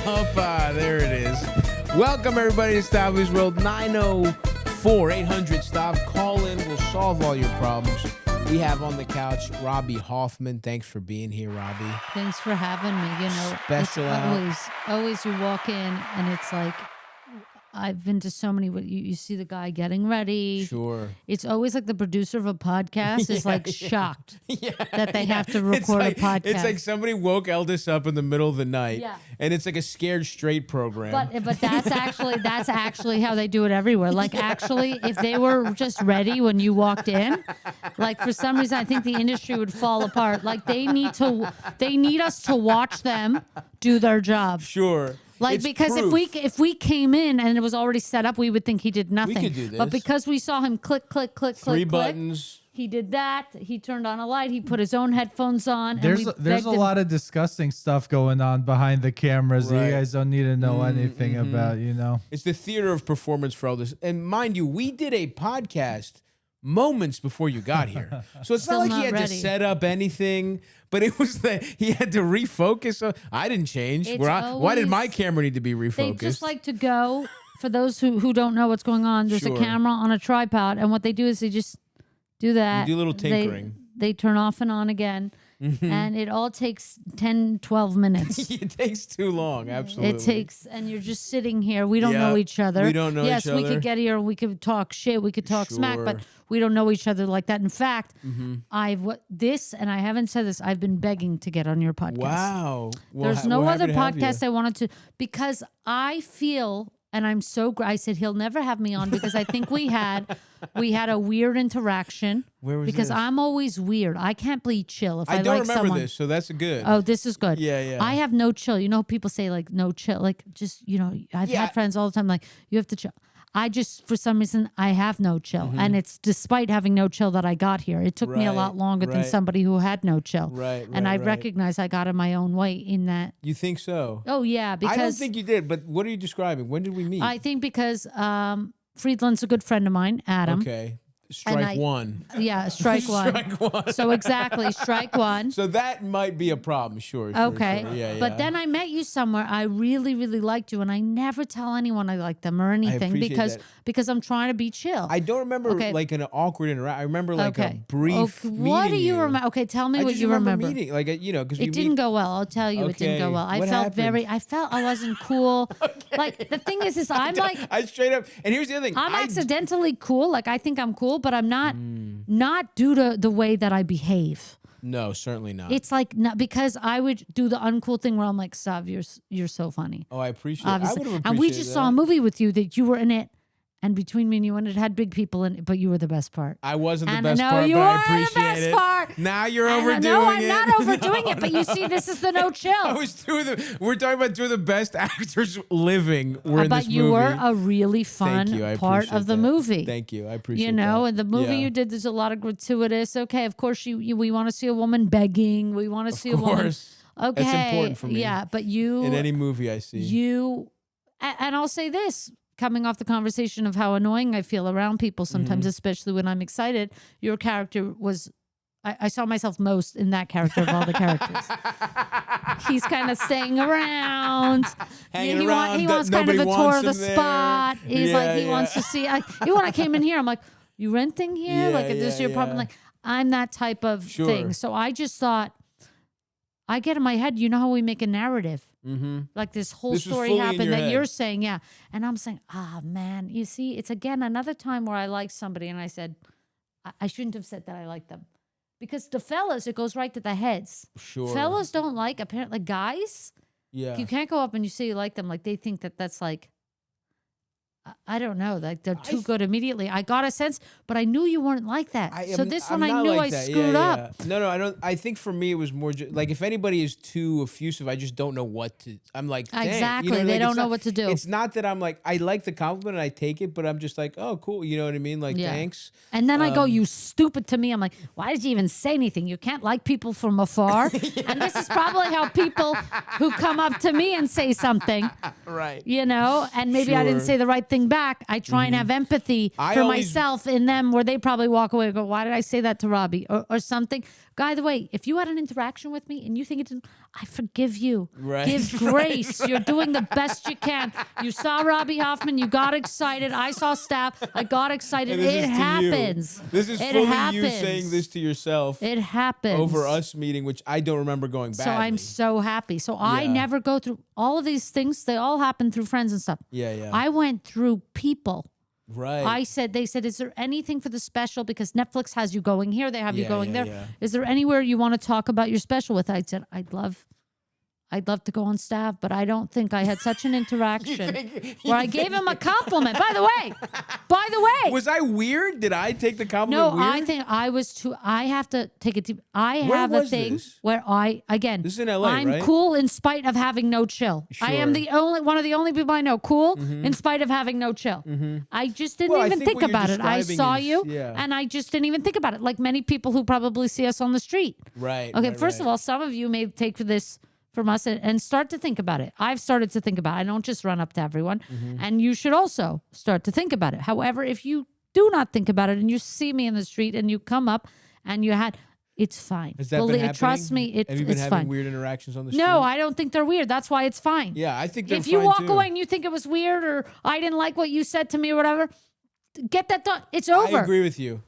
Opa, there it is. Welcome, everybody, to Stavvy's World. 904-800-STAV. Call in. We'll solve all your problems. We have on the couch Robby Hoffman. Thanks for being here, Robby. Thanks for having me. You know, Special it's always you walk in and it's like, I've been to so many, you see the guy getting ready. Sure. It's always like the producer of a podcast is shocked that they have to record a podcast. It's like somebody woke Eldis up in the middle of the night. Yeah. And it's like a Scared Straight program. But that's actually how they do it everywhere. Like actually, if they were just ready when you walked in, like for some reason I think the industry would fall apart. Like they need us to watch them do their job. Sure. Like, it's because proof. if we came in and it was already set up, we would think he did nothing. We could do this. But because we saw him click, click, click, Three click, buttons. he did that. He turned on a light. He put his own headphones on. There's a lot of disgusting stuff going on behind the cameras that you guys don't need to know anything about, you know? It's the theater of performance for Eldis. And mind you, we did a podcast moments before you got here. So it's not like he had to set up anything, but it was that he had to refocus. I didn't change. Why did my camera need to be refocused? They just like to go, for those who don't know what's going on, there's a camera on a tripod, and what they do is they just do that. You do a little tinkering. They turn off and on again. And it all takes 10, 12 minutes. It takes too long, absolutely. It takes, and you're just sitting here. We don't know each other. We don't know each other. Yes, we could get here and we could talk shit. We could talk smack, but we don't know each other like that. In fact, and I haven't said this, I've been begging to get on your podcast. Wow. Well, there's no other podcast I wanted to, because I feel, and I'm so, I said he'll never have me on because I think we had a weird interaction. Where was because this? I'm always weird. I can't be chill if I don't like remember someone. this, so that's good. Oh, this is good. Yeah. I have no chill. You know, people say like no chill, like just, you know, I've had friends all the time like you have to chill. I just, for some reason, I have no chill. And it's despite having no chill that I got here. It took me a lot longer than somebody who had no chill. And I recognize I got in my own way in that. You think so? Oh, yeah. Because I don't think you did, but what are you describing? When did we meet? I think because Friedland's a good friend of mine, Adam. Okay. Strike one. Yeah, strike one. Strike one. So exactly, strike one. So that might be a problem, sure. Okay. Sure. Yeah. But then I met you somewhere. I really, really liked you, and I never tell anyone I like them or anything because I'm trying to be chill. I don't remember like an awkward interaction. I remember like a brief meeting. What do you remember? Okay, tell me what you remember. Meeting, like you know, because it didn't go well. I'll tell you, it didn't go well. I felt I wasn't cool. Like the thing is I'm like I straight up. And here's the other thing. I'm accidentally cool. Like I think I'm cool, but I'm not. Not due to the way that I behave. No, certainly not. It's like not because I would do the uncool thing where I'm like, Stav, you're so funny. Oh, I appreciate Obviously. it. And we just saw a movie with you that you were in it. And between me and you, and it had big people in it, but you were the best part. I wasn't the best part, but I appreciate it. Part. Now you're overdoing it. No, I'm not overdoing it, but you see, this is the no chill. We're talking about two of the best actors living were in this movie. But you were a really fun part of the movie. Thank you. I appreciate it. You know, and the movie you did, there's a lot of gratuitous. Okay, of course, we want to see a woman begging. We want to see a woman. Okay. That's important for me. Yeah, but you. In any movie I see. And I'll say this. Coming off the conversation of how annoying I feel around people sometimes, especially when I'm excited, your character was, I saw myself most in that character of all the characters. He's kind of staying around. Hanging around. He wants kind of a tour of the spot. He's he wants to see. Even when I came in here, I'm like, you renting here? Like, is this your problem? Like, I'm that type of thing. So I just thought, I get in my head, you know how we make a narrative? Like this whole story happened that you're saying, and I'm saying, man, you see, it's again another time where I liked somebody and I said, I shouldn't have said that I liked them. Because the fellas, it goes right to the heads. Sure. Fellas don't like, apparently, guys, you can't go up and you say you like them. Like they think that's like, I don't know. Like they're too good immediately. I got a sense, but I knew you weren't like that. So this one I knew I screwed up. No, I don't. I think for me it was more like if anybody is too effusive, I just don't know what to. I'm like, dang. Exactly. You know, they don't know what to do. It's not that I'm like I like the compliment and I take it, but I'm just like, oh, cool. You know what I mean? Like, thanks. And then I go, you stupid to me. I'm like, why did you even say anything? You can't like people from afar. And this is probably how people who come up to me and say something, right? You know, and maybe I didn't say the right thing back. I try and have empathy for myself in them where they probably walk away and go, why did I say that to Robby or something? By the way, if you had an interaction with me and you think it didn't, I forgive you. Right. Give grace. You're doing the best you can. You saw Robby Hoffman. You got excited. I saw Stav. I got excited. It happens. This is fully you saying this to yourself. It happens. Over us meeting, which I don't remember going badly. So I'm so happy. So I never go through all of these things. They all happen through friends and stuff. Yeah. I went through people. Right. They said, is there anything for the special? Because Netflix has you going here. They have you going there. Yeah. Is there anywhere you want to talk about your special with? I said, I'd love to go on Stav, but I don't think I had such an interaction where I gave him a compliment. By the way. Was I weird? Did I take the compliment weird? No, I think I was too. I have to take it. I have a thing where this is in LA, I'm right? cool in spite of having no chill. Sure. I am one of the only people I know cool in spite of having no chill. I just didn't even think about it. I saw you and I just didn't even think about it. Like many people who probably see us on the street. Right. Okay. First of all, some of you may take this from us and start to think about it. I've started to think about it. I don't just run up to everyone. And you should also start to think about it. However, if you do not think about it and you see me in the street and you come up and it's fine. Has that been happening? Trust me, it's fine. Have you been having weird interactions on the street? No, I don't think they're weird. That's why it's fine. Yeah, I think they're if fine you walk too. away and you think it was weird or I didn't like what you said to me or whatever, get that done. It's over. I agree with you.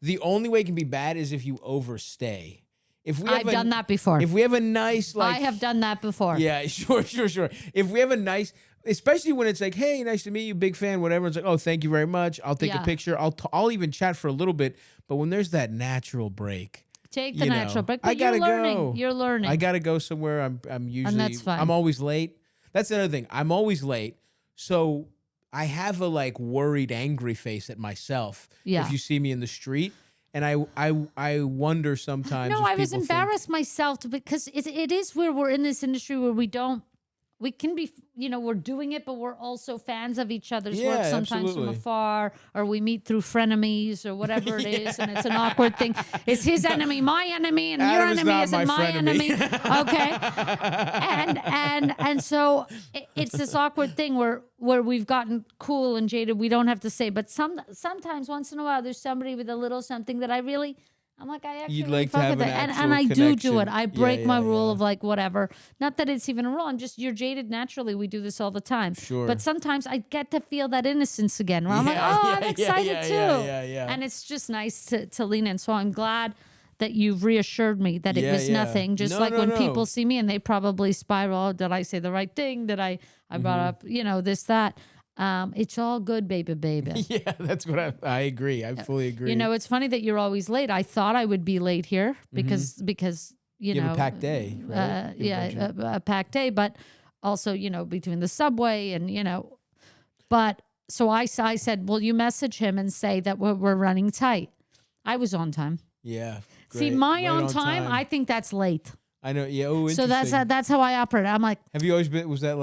The only way it can be bad is if you overstay. I've done that before. If we have a nice, I have done that before. Yeah, sure. If we have a nice, especially when it's like, hey, nice to meet you, big fan, whatever. It's like, oh, thank you very much. I'll take a picture. I'll even chat for a little bit. But when there's that natural break, take the natural break. But you're learning. Go. You're learning. I gotta go somewhere. I'm usually. And that's fine. I'm always late. That's another thing. I'm always late. So I have a worried, angry face at myself. Yeah. If you see me in the street. And I wonder sometimes. No, I was embarrassed myself because it is where we're in this industry where we can be, we're doing it, but we're also fans of each other's work sometimes from afar, or we meet through frenemies or whatever it is, and it's an awkward thing. It's his enemy, my enemy, and your enemy isn't my enemy. Okay, and so it's this awkward thing where we've gotten cool and jaded. We don't have to say, but sometimes once in a while there's somebody with a little something that I'm like, I actually You'd like fuck to have with an it. actual And I do it. I break my rule of whatever. Not that it's even a rule. You're jaded naturally. We do this all the time. Sure. But sometimes I get to feel that innocence again where I'm I'm excited too. Yeah. And it's just nice to lean in. So I'm glad that you've reassured me that it was nothing. Just when people see me and they probably spiral, did I say the right thing? Did I brought up, this, that. It's all good, baby. Yeah, that's what I agree. I fully agree. It's funny that you're always late. I thought I would be late here because you have a packed day. Right? A packed day, but also between the subway and but so I said, well, you message him and say that we're running tight. I was on time. Yeah. Great. See, my on time, I think that's late. I know. Yeah. Oh, so that's how I operate. I'm like, have you always been? Was that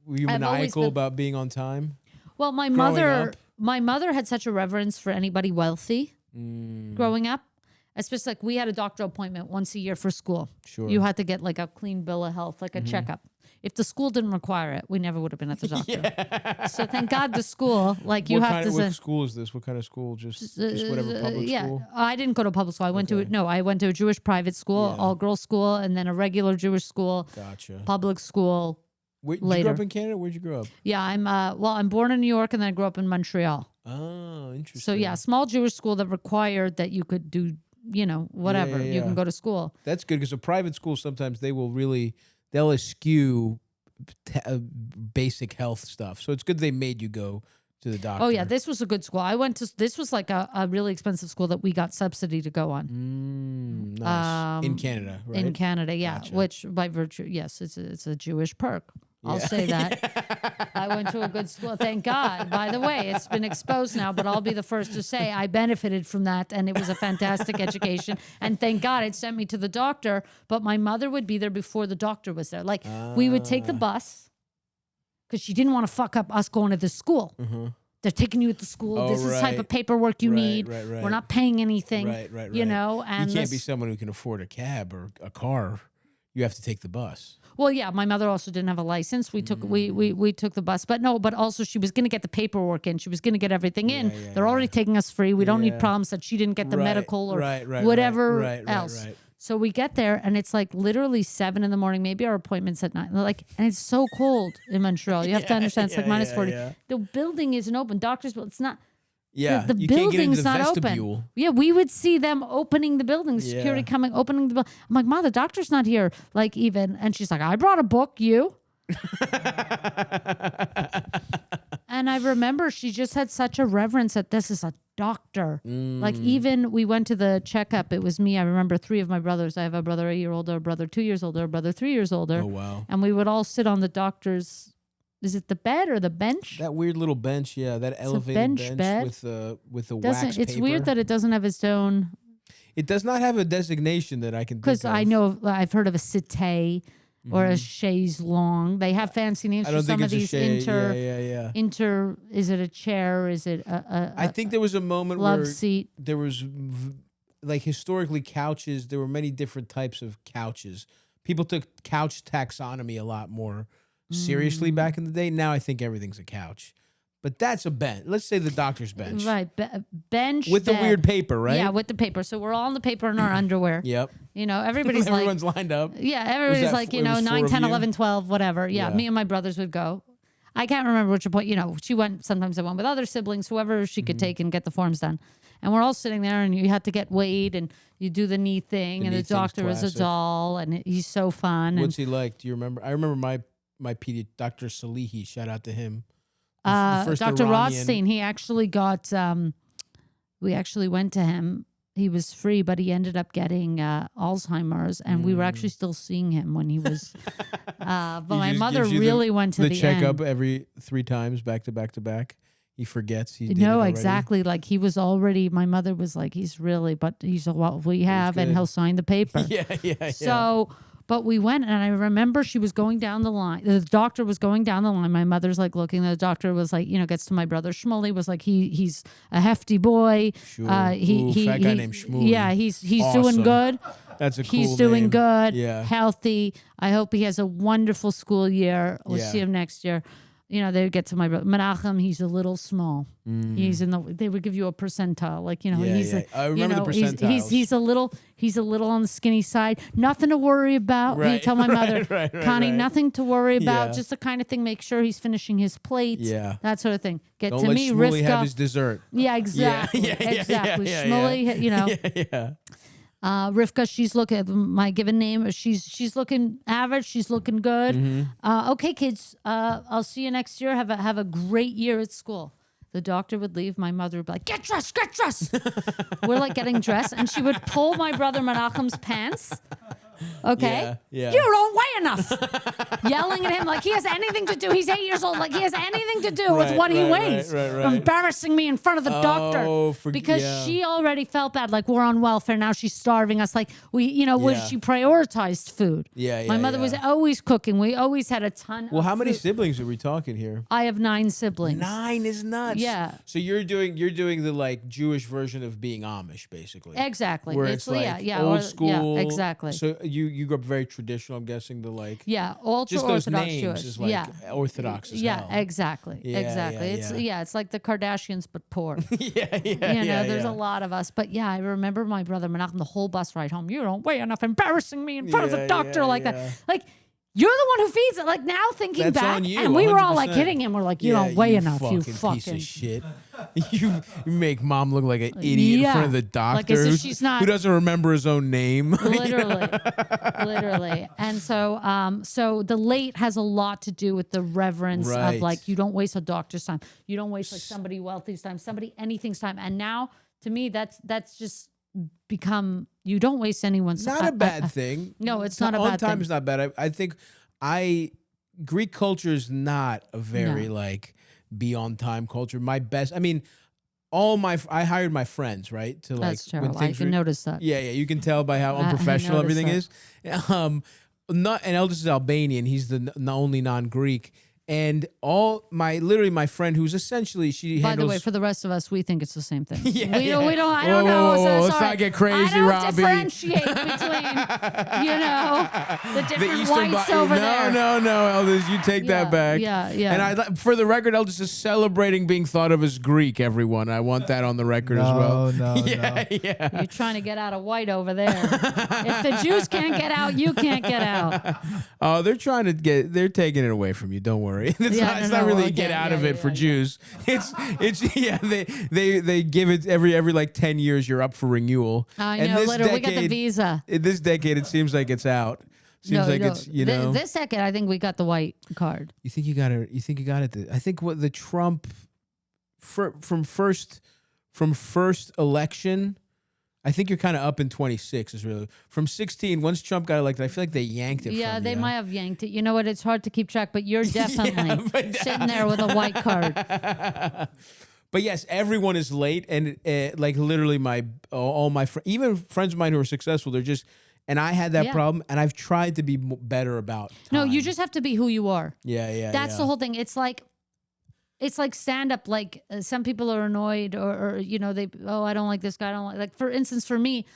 were you maniacal about being on time? Well, my mother had such a reverence for anybody wealthy growing up. Especially we had a doctor appointment once a year for school. Sure. You had to get a clean bill of health, a checkup. If the school didn't require it, we never would have been at the doctor. Yeah. So thank God the school, What school is this? What kind of school? Just whatever public school? I didn't go to public school. I went to a Jewish private school, all girls school, and then a regular Jewish school. Gotcha. Public school. Did you grow up in Canada? Where'd you grow up? Yeah, I'm born in New York and then I grew up in Montreal. Oh, interesting. So yeah, small Jewish school that required that you could do, whatever. Yeah. You can go to school. That's good because a private school sometimes they'll eschew basic health stuff. So it's good they made you go to the doctor. Oh yeah, this was a good school. This was a really expensive school that we got subsidy to go on. Nice. In Canada, right? In Canada, yeah. Gotcha. Which by virtue, yes, it's a Jewish perk. I'll say that. I went to a good school. Thank God. By the way, it's been exposed now, but I'll be the first to say I benefited from that, and it was a fantastic education. And thank God it sent me to the doctor, but my mother would be there before the doctor was there. We would take the bus because she didn't want to fuck up us going to the school. Mm-hmm. They're taking you to the school. This is the type of paperwork you need. Right. We're not paying anything. Right. And you can't be someone who can afford a cab or a car. you have to take the bus. Well, yeah, my mother also didn't have a license. We took we took the bus, but also she was going to get the paperwork in. She was going to get everything in. They're already taking us free. We don't need problems that she didn't get the medical or whatever else. So we get there, and it's like literally 7 a.m. Maybe our appointment's at 9. Like, and it's so cold in Montreal. You have to understand, it's like minus 40. The building isn't open. Doctors, it's not. Yeah, the building's not open. Yeah, we would see them opening the building, the security coming, opening the building. I'm like, Ma, the doctor's not here. Like, even, and she's like, I brought a book, you. And I remember she just had such a reverence that this is a doctor. Like, even we went to the checkup. It was me. I remember 3 of my brothers. I have a brother 8 years older, a brother 2 years older, a brother 3 years older. Oh, wow. And we would all sit on the doctor's. Is it the bed or the bench? That weird little bench, that elevated bench with the wax paper. It's weird that it doesn't have its own. It does not have a designation that I can think of. Because I know I've heard of a settee or a chaise longue. They have fancy names for some of these inter. Is it a chair? Is it I think there was a moment love seat. There was like historically couches. There were many different types of couches. People took couch taxonomy a lot more seriously back in the day. Now I think everything's a couch, but that's a bench. Let's say the doctor's bench, right? Bench with the weird paper, right? Yeah, with the paper. So we're all on the paper in our underwear. Yep. You know, everybody's everyone's lined up. Yeah, everybody's like 9, 10, 11, 12, whatever. Yeah, me and my brothers would go. I can't remember which point. You know, she went. Sometimes I went with other siblings, whoever she could take and get the forms done. And we're all sitting there, and you had to get weighed, and you do the knee thing, and the doctor is a doll, and he's so fun. What's he like? Do you remember? I remember my pediatrician, Dr. Salihi, shout out to him. Dr. Rothstein, he actually got, we actually went to him. He was free, but he ended up getting Alzheimer's, and we were actually still seeing him when he was, but my mother really went to the checkup end. Every 3 times, back to back to back. He forgets. He No, exactly. Like he was already, my mother was like, he's really, but he's what we have, and he'll sign the paper. So, but we went, and I remember she was going down the line. The doctor was going down the line. My mother's like looking. The doctor was like, gets to my brother Shmuley. Was like, he's a hefty boy. Sure. Fat guy named Shmuley. Yeah, he's awesome. doing good. That's a cool He's doing name. good. Yeah. Healthy. I hope he has a wonderful school year. We'll see him next year. They would get to my brother Menachem. He's a little small. He's in the. They would give you a percentile, like he's. I remember the percentiles. He's a little on the skinny side. Nothing to worry about. Right. You tell my mother, Connie, nothing to worry about. Yeah. Just the kind of thing. Make sure he's finishing his plate. Yeah, that sort of thing. Don't let me, Shmuley Rivka. have his dessert. Yeah, exactly. Exactly. Shmuley, Rivka, she's looking. My given name. She's looking average. She's looking good. Okay, kids. I'll see you next year. Have a great year at school. The doctor would leave. My mother would be like, "Get dressed, get dressed." We're like getting dressed, and she would pull my brother Menachem's pants. Okay, you don't weigh enough. Yelling at him like he has anything to do. He's 8 years old. Like he has anything to do with what he weighs. Embarrassing me in front of the doctor because she already felt bad. Like we're on welfare now. She's starving us. Like she prioritized food. My mother was always cooking. We always had a ton. Well, how food. many siblings are we talking here? I have 9 siblings. 9 is nuts. Yeah. So you're doing the like Jewish version of being Amish, basically. Exactly. Where it's like old school. Yeah, exactly. So you grew up very traditional. I'm guessing the like. Yeah, ultra just those Orthodox names Jewish. is like Orthodox as hell. Exactly. It's like the Kardashians but poor. There's a lot of us. But I remember my brother Menachem the whole bus ride home. You don't weigh enough, embarrassing me in front of the doctor like that. Like you're the one who feeds it. Like now thinking That's back, on you, and we were all like 100%. hitting him. We're like, you don't weigh enough, you fucking piece of shit. You make mom look like an idiot in front of the doctor like as if she's not, who doesn't remember his own name. Literally. And so, so the late has a lot to do with the reverence of like you don't waste a doctor's time, you don't waste like somebody wealthy's time, somebody anything's time. And now, to me, that's just become you don't waste anyone's time. Not a bad thing. No, it's not a bad thing. On time is not bad. I think Greek culture is not a very like be on time culture. My best, I mean, I hired my friends, right? To like that's terrible. I can notice that. Yeah, you can tell by how unprofessional everything is. And eldest is Albanian. He's the only non-Greek. And literally my friend who's essentially she By handles. the way, for the rest of us, we think it's the same thing. Yeah, we yeah. don't. I don't know. Whoa, So let's sorry. not get crazy, I don't Robby. differentiate between, the different Eastern whites over there. No, Elders, you take that back. Yeah. And for the record, Elders is celebrating being thought of as Greek. Everyone, I want that on the record as well. No. Yeah. You're trying to get out of white over there. If the Jews can't get out, you can't get out. Oh, they're taking it away from you. Don't worry. It's not really get out of it for Jews. It's they give it every like 10 years you're up for renewal. I and know, this literally, decade, we got the visa. In this decade, it seems like it's out. It's This decade, I think we got the white card. You think you got it? You think you got it? I think what the Trump from first election. I think you're kind of up in 26 is really from 16. Once Trump got elected, I feel like they yanked it. Yeah, from they you. might have yanked it. You know what? It's hard to keep track, but you're definitely sitting there with a white card. But yes, everyone is late, and like literally all my even friends of mine who are successful, they're just. And I had that problem, and I've tried to be better about time. No, you just have to be who you are. Yeah. That's the whole thing. It's like stand up. Like some people are annoyed, or I don't like this guy. I don't like for instance, for me,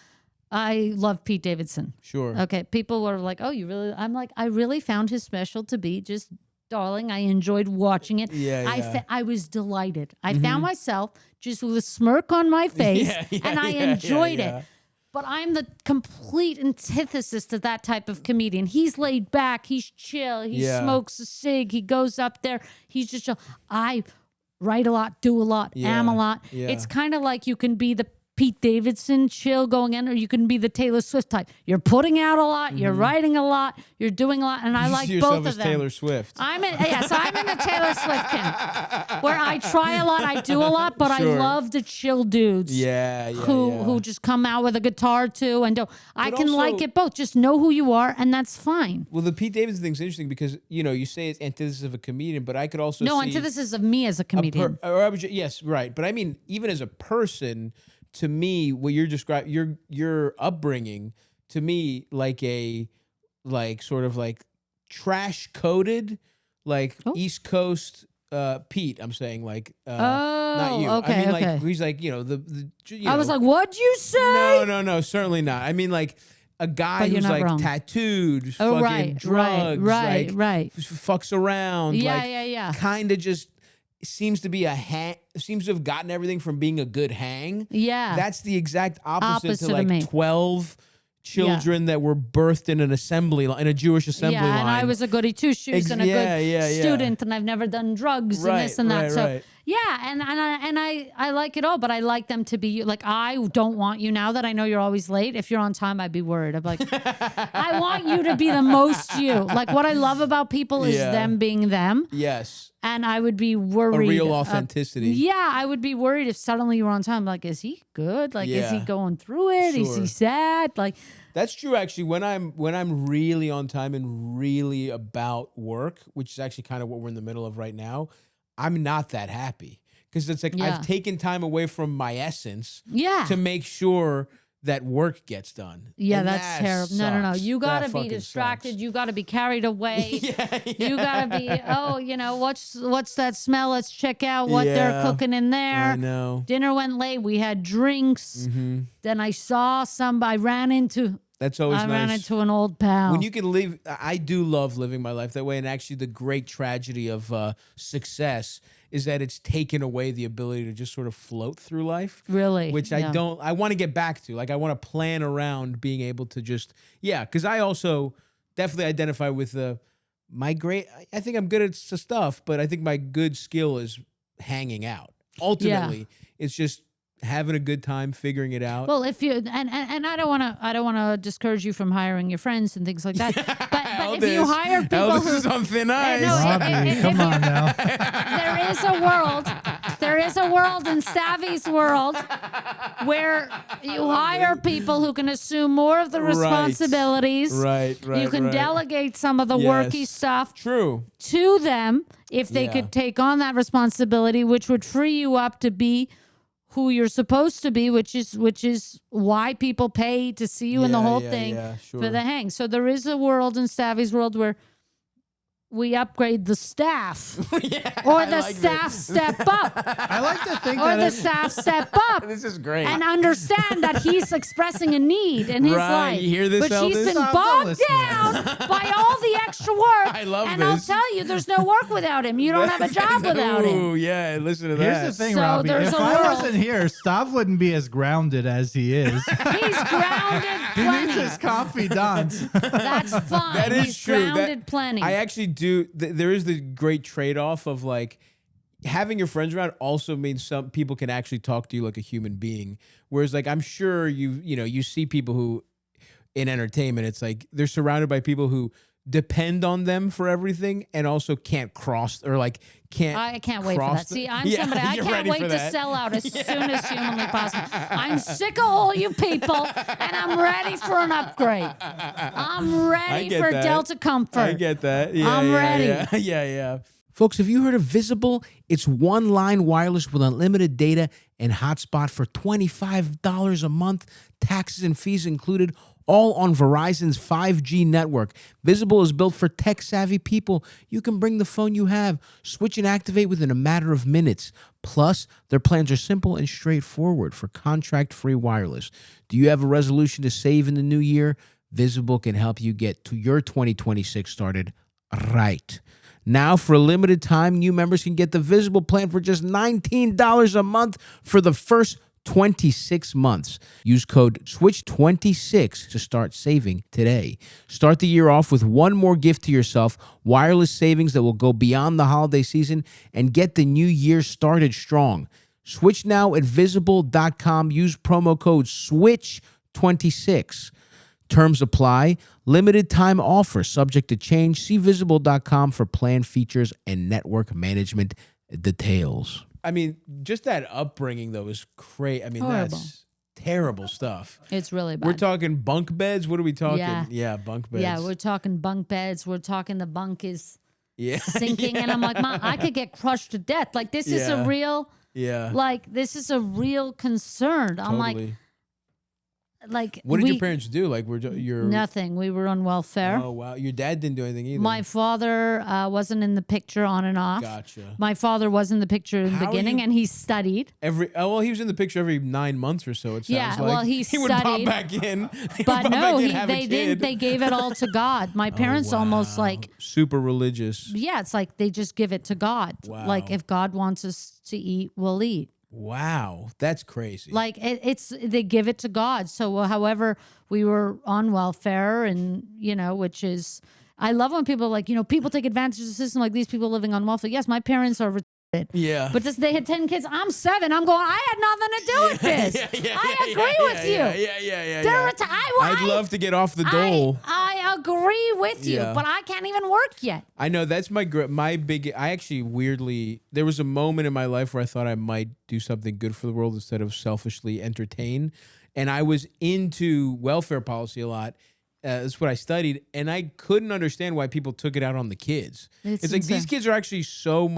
I love Pete Davidson. Sure. Okay, people were like, "Oh, you really?" I'm like, I really found his special to be just darling. I enjoyed watching it. Yeah. I was delighted. I found myself just with a smirk on my face, and I enjoyed it. But I'm the complete antithesis to that type of comedian. He's laid back. He's chill. He smokes a cig. He goes up there. He's just chill. I write a lot, do a lot, am a lot. Yeah. It's kind of like you can be the Pete Davidson chill going in, or you can be the Taylor Swift type. You're putting out a lot. You're writing a lot. You're doing a lot. And I like both of them. Taylor Swift. I'm in the Taylor Swift camp where I try a lot, I do a lot, but I love the chill dudes. Who just come out with a guitar too and do. I can like it both. Just know who you are, and that's fine. Well, the Pete Davidson thing's interesting because you say it's antithesis of a comedian, but I could also see antithesis of me as a comedian. Yes, right. But I mean, even as a person. To me, what you're describing, your upbringing, to me, sort of trash coded, East Coast Pete. I'm saying not you. Okay, I mean he's I was like, what'd you say? No, certainly not. I mean a guy who's wrong. tattooed, fucking drugs, right. fucks around, kind of just. Seems to have gotten everything from being a good hang. Yeah. That's the exact opposite to of me. 12 children that were birthed in in a Jewish assembly line. Yeah, and I was a goody two-shoes and a good student, and I've never done drugs and this and that. So and I like it all, but I like them to be like, I don't want you now that I know you're always late. If you're on time, I'd be worried. I'm like, I want you to be the most you. Like what I love about people is them being them. Yes. And I would be worried. A real authenticity. I would be worried if suddenly you were on time. Like, is he good? Like, is he going through it? Sure. Is he sad? Like, that's true. Actually, when I'm really on time and really about work, which is actually kind of what we're in the middle of right now, I'm not that happy because it's like I've taken time away from my essence. To make sure that work gets done. Yeah, that's terrible. No. You got to be distracted. Sucks. You got to be carried away. You got to be, what's that smell? Let's check out what they're cooking in there. I know. Dinner went late. We had drinks. Then I saw somebody. That's always nice. I ran into an old pal. When you can live, I do love living my life that way. And actually the great tragedy of success is that it's taken away the ability to just sort of float through life. Really? Which I want to get back to. Like I want to plan around being able to just, because I also definitely identify with I think I'm good at stuff, but I think my good skill is hanging out. Ultimately, it's just having a good time, figuring it out. Well, if you and I don't want to discourage you from hiring your friends and things like that. But if you hire people who is on thin ice. Robby, come on now. There is a world in Stavvy's world where you hire people who can assume more of the responsibilities. Right. You can delegate some of the worky stuff. True. To them if they could take on that responsibility, which would free you up to be who you're supposed to be, which is why people pay to see you in the whole thing for the hang. So there is a world in Stavvy's world where we upgrade the staff, Yeah, or I the like staff this. step up, I like to think or that the it- staff step up. This is great. And understand that he's expressing a need in his Right, life. you hear this, but she's Elvis? been Stop, bogged listening. down by all the extra work. I love and this. I'll tell you, there's no work without him. You don't have a job without him. Ooh, yeah, listen to that. Here's the thing, So Robby. there's If a I world- wasn't here, Stav wouldn't be as grounded as he is. He's grounded He needs plenty. his confidant. That's fine. That is He's true. grounded plenty. I actually do. There is the great trade-off of like having your friends around also means some people can actually talk to you like a human being. Whereas like I'm sure you see people who in entertainment, it's like they're surrounded by people who depend on them for everything and also can't cross or like can't. I can't wait for cross that. the- See, I'm Yeah, somebody, I you're can't ready wait for to that. sell out as soon as humanly possible. I'm sick of all you people, and I'm ready for an upgrade. I'm ready get for that. Delta Comfort. I get that. Yeah, I'm yeah, ready. Yeah, yeah. Folks, have you heard of Visible? It's one-line wireless with unlimited data and hotspot for $25 a month, taxes and fees included, all on Verizon's 5G network. Visible is built for tech-savvy people. You can bring the phone you have, switch and activate within a matter of minutes. Plus, their plans are simple and straightforward for contract-free wireless. Do you have a resolution to save in the new year? Visible can help you get to your 2026 started right. Now, for a limited time, new members can get the Visible plan for just $19 a month for the first 26 months. Use code SWITCH26 to start saving today. Start the year off with one more gift to yourself, wireless savings that will go beyond the holiday season, and get the new year started strong. Switch now at Visible.com. Use promo code SWITCH26. Terms apply. Limited time offer subject to change. See Visible.com for plan features and network management details. I mean, just that upbringing, though, is crazy. I mean, Horrible. that's terrible stuff. It's really bad. We're talking bunk beds. What are we talking? Yeah. Bunk beds. Yeah, we're talking bunk beds. We're talking the bunk is yeah. sinking. And I'm like, Mom, I could get crushed to death. Like, this is a Yeah. real, Yeah. this is a real concern. I'm Totally. like, What did your parents do? Like, your nothing. We were on welfare. Oh wow, your dad didn't do anything either. My father wasn't in the picture on and off. Gotcha. My father was in the picture in the How beginning, you- and he studied. He was in the picture every 9 months or so. It sounds Yeah, like. well, he would pop studied, back in. He would But pop no, back in, have a they kid. didn't. They gave it all to God. My parents almost like, super religious. yeah, it's like they just give it to God. Wow. Like, if God wants us to eat, we'll eat. Wow, that's crazy. Like it's they give it to God. So however we were on welfare, and which is, I love when people are like, people take advantage of the system, like these people living on welfare. Yes, my parents are retarded. Yeah. But they had 10 kids. I'm 7. I'm going, I had nothing to do with this. I agree with you. Yeah. They're I'd love to get off the dole. I agree with you, Yeah. but I can't even work yet. I know that's my big. I actually weirdly, there was a moment in my life where I thought I might do something good for the world instead of selfishly entertain, and I was into welfare policy a lot. That's what I studied, and I couldn't understand why people took it out on the kids. It's like insane. these kids are actually so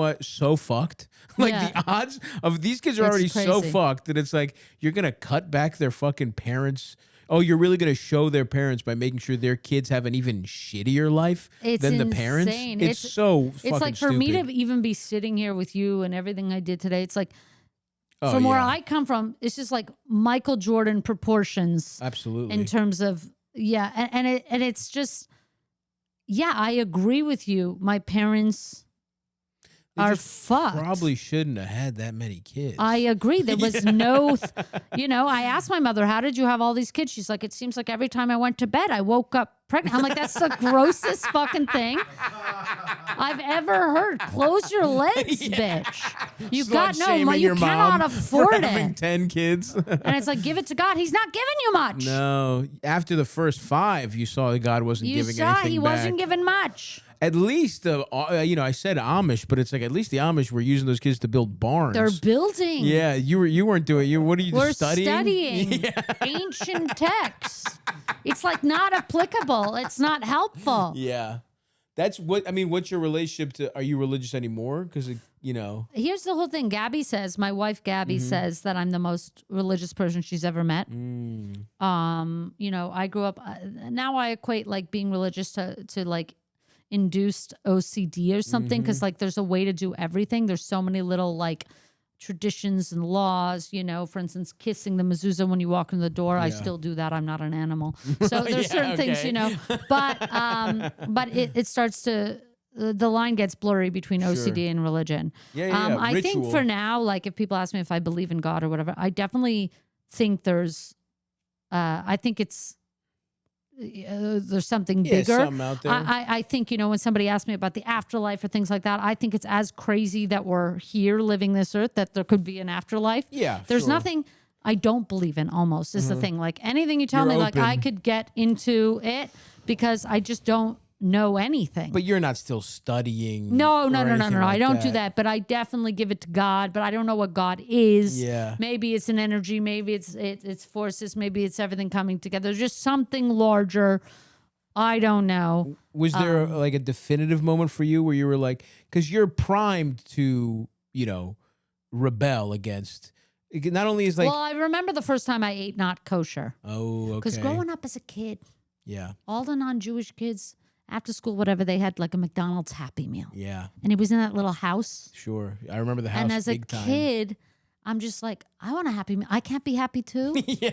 fucked. Like Yeah. the odds of these kids are It's already so crazy. fucked that it's like you're gonna cut back their fucking parents. Oh, you're really gonna show their parents by making sure their kids have an even shittier life It's than the parents. insane. It's so fucking It's like for me stupid. to even be sitting here with you and everything I did today, it's like Oh, from where yeah. I come from, it's just like Michael Jordan proportions Absolutely. in terms of and it's just I agree with you. My parents They are just fucked. Probably shouldn't have had that many kids. I agree. There was no, I asked my mother, how did you have all these kids? She's like, it seems like every time I went to bed, I woke up pregnant. I'm like, that's the grossest fucking thing I've ever heard. Close your legs, bitch. You got Slut-shaming you your cannot mom afford for having it. 10 kids. And it's like, give it to God. He's not giving you much. No, after the first 5, you saw that God wasn't You giving saw anything he back. wasn't giving much. At least I said Amish, but it's like at least the Amish were using those kids to build barns. They're building. Yeah, you weren't doing. What are you We're studying? studying ancient texts. It's like not applicable. It's not helpful. Yeah, that's what I mean. What's your relationship to? Are you religious anymore? Because Here's the whole thing. Gabby says, my wife Gabby says that I'm the most religious person she's ever met. I grew up. Now I equate like being religious to like induced OCD or something, because like there's a way to do everything. There's so many little like traditions and laws, you know, for instance, kissing the mezuzah when you walk in the door. I still do that. I'm not an animal. So there's certain things, you know, but it starts to, the line gets blurry between OCD and religion. I think for now, like if people ask me if I believe in God or whatever, I definitely think there's, I think it's, there's something bigger. Something out there. I think, you know, when somebody asks me about the afterlife or things like that, I think it's as crazy that we're here living this earth that there could be an afterlife. Yeah, there's nothing I don't believe in, almost, is the thing. Like anything you tell me, like I could get into it because I just don't know anything. But you're not still studying. No. Like I don't do that. But I definitely give it to God. But I don't know what God is. Yeah. Maybe it's an energy. Maybe it's forces. Maybe it's everything coming together. Just something larger. I don't know. Was there like a definitive moment for you where you were like, because you're primed to, you know, rebel against. Not only is like. Well, I remember the first time I ate not kosher. Oh, okay. Because growing up as a kid. Yeah. All the non-Jewish kids. After school, whatever, they had like a McDonald's Happy Meal. Yeah. And it was in that little house. Sure. I remember the house. And as a big time. kid, I'm just like, I want a Happy Meal. I can't be happy too. Yeah.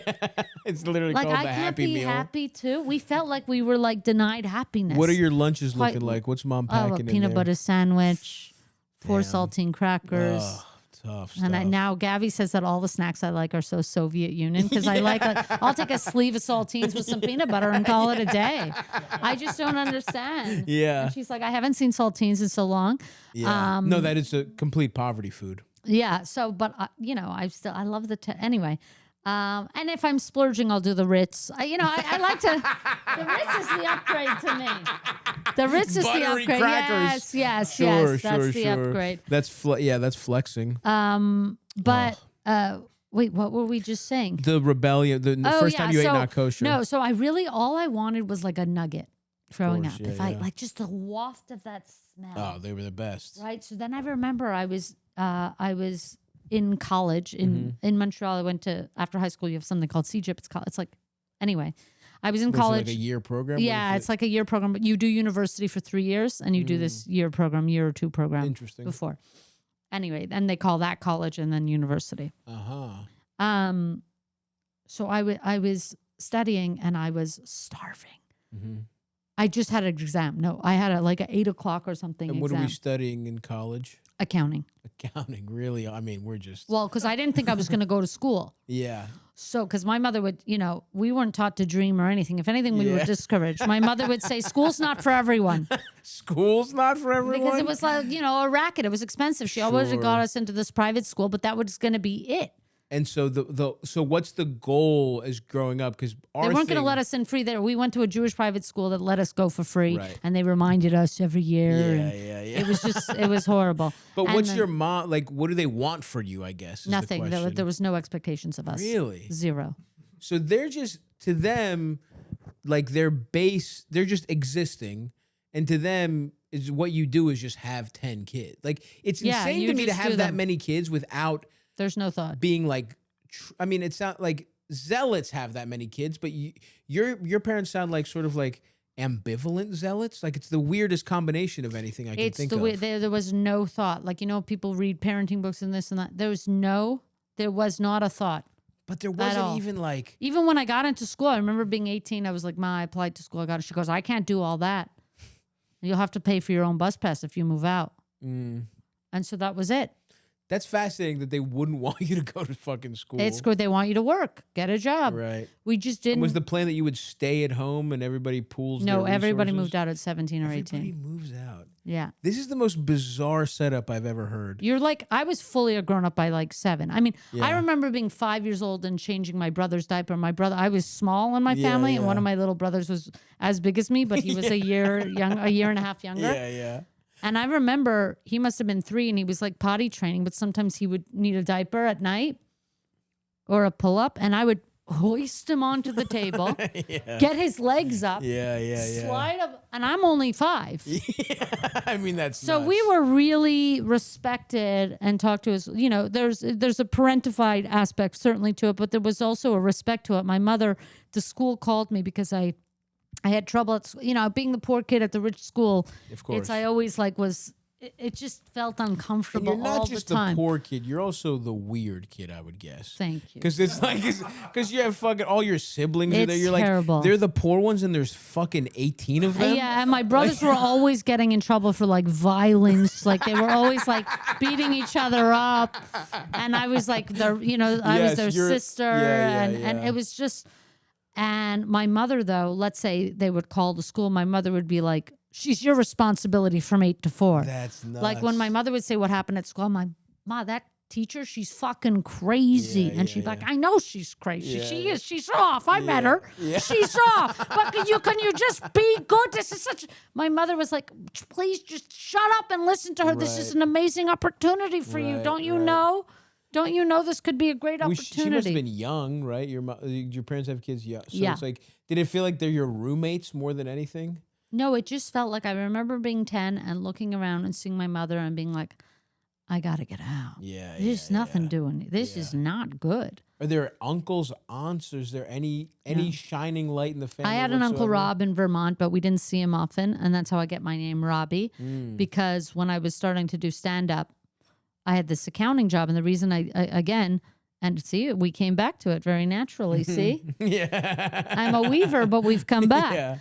It's literally like, called I the can't Happy be Meal. happy too. We felt like we were like denied happiness. What are your lunches looking like? What's mom packing a in peanut there? butter sandwich, 4 Damn. saltine crackers. Ugh, tough stuff. And now Gabby says that all the snacks I like are so Soviet Union because I like I'll take a sleeve of saltines with some peanut butter and call it a day. I just don't understand. Yeah. And she's like, I haven't seen saltines in so long. Yeah. No, that is a complete poverty food. Yeah. So, but you know, I love the anyway. And if I'm splurging, I'll do the Ritz. I like to. The Ritz is the upgrade to me. The Ritz is Buttery the upgrade. crackers. Yes. Sure, That's the upgrade. That's that's flexing. But wait, what were we just saying? The rebellion. The first time you ate not kosher. No, so all I wanted was like a nugget growing up. Yeah, if I like just the waft of that smell. Oh, they were the best. Right. So then I remember I was in college in Montreal. I went to, after high school, you have something called CGIP. It's like, anyway, I was in college. Like a year program? Yeah, it's like a year program, but you do university for 3 years and you do this year or two program. Interesting. Before. Anyway, and they call that college and then university. So I was studying and I was starving. I just had an exam. No, I had like an 8 o'clock or something. And what exam. are we studying in college? Accounting. Accounting, really? I mean, we're just. Well, because I didn't think I was going to go to school. Yeah. So, because my mother would, we weren't taught to dream or anything. If anything, we were discouraged. My mother would say, school's not for everyone. School's not for everyone? Because it was like, a racket. It was expensive. She always got us into this private school, but that was going to be it. And so so what's the goal as growing up? Because they weren't going to let us in free there. We went to a Jewish private school that let us go for free, right. And they reminded us every year. Yeah. It was it was horrible. But what's your mom like? What do they want for you? I guess is nothing. The There was no expectations of us. Really? Zero. So they're just, to them, like their base. They're just existing, and to them is what you do is just have 10 kids. Like it's insane to me to have that many kids without. There's no thought. Being like, I mean, it's not like zealots have that many kids, but your parents sound like sort of like ambivalent zealots. Like it's the weirdest combination of anything I can think of. There was no thought. Like, people read parenting books and this and that. There was not a thought. But there wasn't even like. Even when I got into school, I remember being 18. I was like, Ma, I applied to school. I got it. She goes, I can't do all that. You'll have to pay for your own bus pass if you move out. And so that was it. That's fascinating that they wouldn't want you to go to fucking school. It's good. They want you to work, get a job. Right. We just didn't. And was the plan that you would stay at home and everybody pools their resources? Everybody moved out at 17 or 18. Everybody moves out. Yeah. This is the most bizarre setup I've ever heard. You're like, I was fully a grown up by like 7. I mean, I remember being 5 years old and changing my brother's diaper. My brother, I was small in my family, and one of my little brothers was as big as me, but he was a year and a half younger. Yeah. And I remember he must have been 3 and he was like potty training, but sometimes he would need a diaper at night or a pull-up, and I would hoist him onto the table, get his legs up, slide up, and I'm only 5. Yeah, I mean, that's so nuts. we were really respected and talked to us. There's a parentified aspect certainly to it, but there was also a respect to it. My mother, the school called me because I I had trouble at school. You know, being the poor kid at the rich school. Of course. I always like was. It just felt uncomfortable and you're not all just the time. The poor kid. You're also the weird kid, I would guess. Thank you. Because it's like, because you have fucking all your siblings are there. You're terrible. Like, they're the poor ones, and there's fucking 18 of them. Yeah, and my brothers were always getting in trouble for like violence. Like they were always like beating each other up, and I was like I was their sister, and it was just. And my mother, though, let's say they would call the school, my mother would be like, she's your responsibility from 8 to 4. That's nuts. Like when my mother would say what happened at school, I'm like, Ma, that teacher, she's fucking crazy. And she'd be like, I know she's crazy. She is. She's off. I met her. She's off. But can you just be good? This is such. My mother was like, please just shut up and listen to her. This is an amazing opportunity for you. Don't you know? Don't you know this could be a great opportunity? She must have been young, right? Your parents have kids, So it's like, did it feel like they're your roommates more than anything? No, it just felt like I remember being 10 and looking around and seeing my mother and being like, I got to get out. There's nothing doing. This is not good. Are there uncles, aunts? Is there any shining light in the family? I had an Uncle Rob in Vermont, but we didn't see him often. And that's how I get my name, Robby, because when I was starting to do stand-up, I had this accounting job, and the reason I again, and see, we came back to it very naturally. See, I'm a weaver, but we've come back.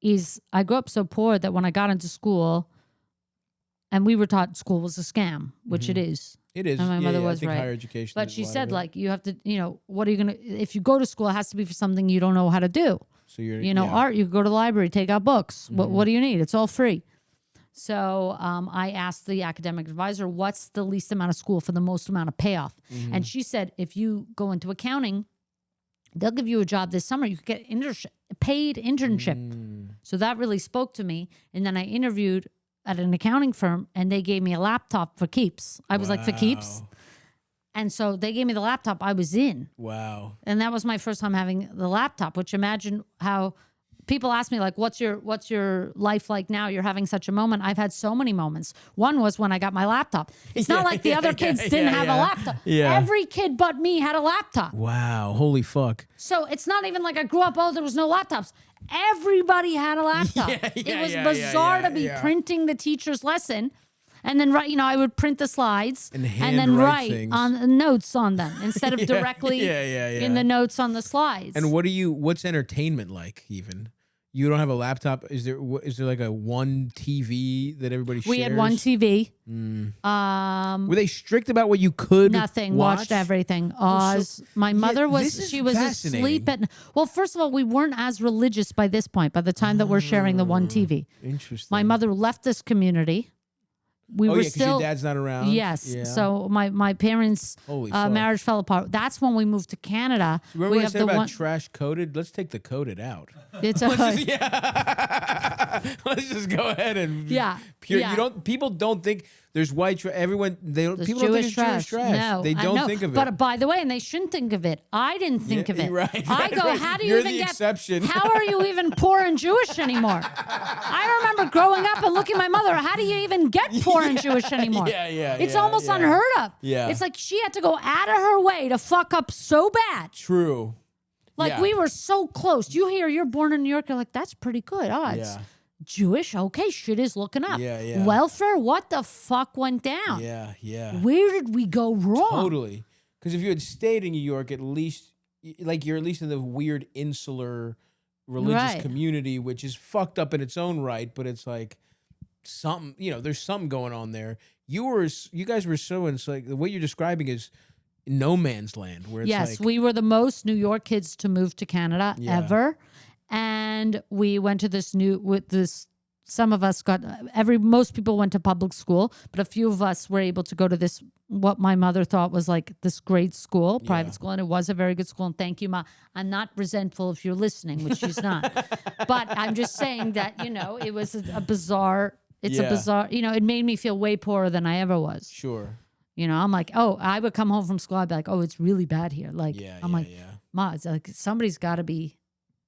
Is I grew up so poor that when I got into school, and we were taught school was a scam, which it is. It is. And my mother was I think right. Higher education, but she said like you have to, what are you gonna? If you go to school, it has to be for something you don't know how to do. So you're, art. You go to the library, take out books. What do you need? It's all free. So I asked the academic advisor, what's the least amount of school for the most amount of payoff? And she said, if you go into accounting, they'll give you a job this summer. You could get paid internship. So that really spoke to me. And then I interviewed at an accounting firm, and they gave me a laptop for keeps. I was like, for keeps? And so they gave me the laptop. I was in. Wow. And that was my first time having the laptop, which imagine how... People ask me, like, what's your life like now? You're having such a moment. I've had so many moments. One was when I got my laptop. It's not like the other kids didn't have a laptop. Every kid but me had a laptop. Wow. Holy fuck. So it's not even like I grew up, there was no laptops. Everybody had a laptop. It was bizarre to be printing the teacher's lesson. And then I would print the slides and then write on notes on them instead of directly in the notes on the slides. And what's entertainment like even? You don't have a laptop. Is there like a one TV that everybody shares? We had one TV. Were they strict about what you could Nothing. watch? Watched everything. Oz. My mother was asleep at... Well, first of all, we weren't as religious by this point, by the time that we're sharing the one TV. Interesting. My mother left this community. We were still, your dad's not around? Yes. Yeah. So my parents' marriage fell apart. That's when we moved to Canada. Remember what I said about trash coded? Let's take the coded out. It's let's just go ahead and people don't think there's white trash. People don't think it's Jewish trash. No, they don't think of it. But by the way, and they shouldn't think of it. I didn't think of it. I go, how do you You're even the get? Exception. How are you even poor and Jewish anymore? I remember growing up and looking at my mother. How do you even get poor and Jewish anymore? It's almost unheard of. It's like she had to go out of her way to fuck up so bad. True. Like we were so close. You hear you're born in New York, you're like, that's pretty good. Oh, it's Jewish. Okay, shit is looking up. Welfare, what the fuck went down? Where did we go wrong? Totally. Because if you had stayed in New York, at least, like you're at least in the weird insular religious community, which is fucked up in its own right, but it's like something, there's something going on there. You guys were it's like the way you're describing is no man's land. Where it's we were the most New York kids to move to Canada ever. And we went to some of us most people went to public school, but a few of us were able to go to this, what my mother thought was like this great school, private school. And it was a very good school. And thank you, Ma. I'm not resentful if you're listening, which she's not. But I'm just saying that, it was a bizarre, a bizarre, it made me feel way poorer than I ever was. Sure. I'm like, I would come home from school. I'd be like, it's really bad here. Like, Ma, it's like somebody's got to be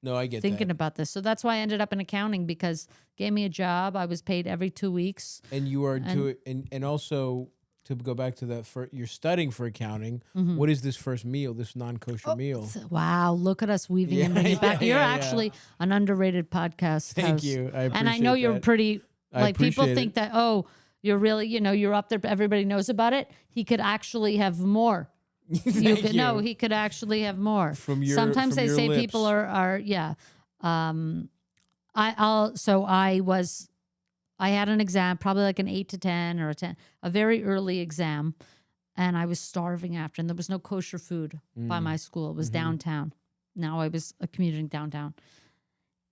thinking about this. So that's why I ended up in accounting, because gave me a job. I was paid every 2 weeks. And you are and also to go back to that, you're studying for accounting. Mm-hmm. What is this first meal, this non-kosher meal? Wow, look at us weaving and bringing it back. You're actually an underrated podcast Thank host. you. I appreciate and I know you're that. pretty, like, people appreciate think it. that, oh, you're really, you're up there, everybody knows about it. He could actually have more. No, he could actually have more. Sometimes they say lips. people are yeah. I had an exam, probably like an 8 to 10 or a 10, a very early exam, and I was starving after, and there was no kosher food by my school. It was downtown. Now I was commuting downtown,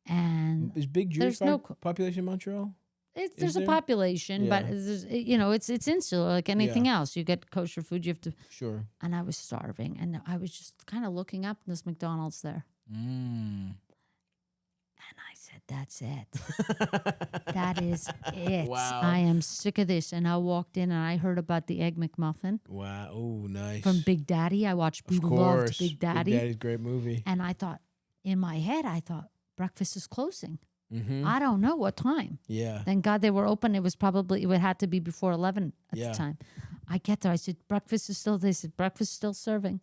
and is big Jewish population in Montreal? There's a population, but it's insular like anything else. You get kosher food, you have to. Sure. And I was starving, and I was just kind of looking up, and this McDonald's there. And I said, "That's it. That is it. Wow. I am sick of this." And I walked in, and I heard about the Egg McMuffin. Wow. Oh, nice. From Big Daddy. I watched. We loved Big Daddy. Big Daddy's a great movie. And I thought, in my head, breakfast is closing. Mm-hmm. I don't know what time. Yeah. Thank God they were open. It had to be before 11 at the time. I get there. I said, breakfast is still. They said, breakfast is still serving.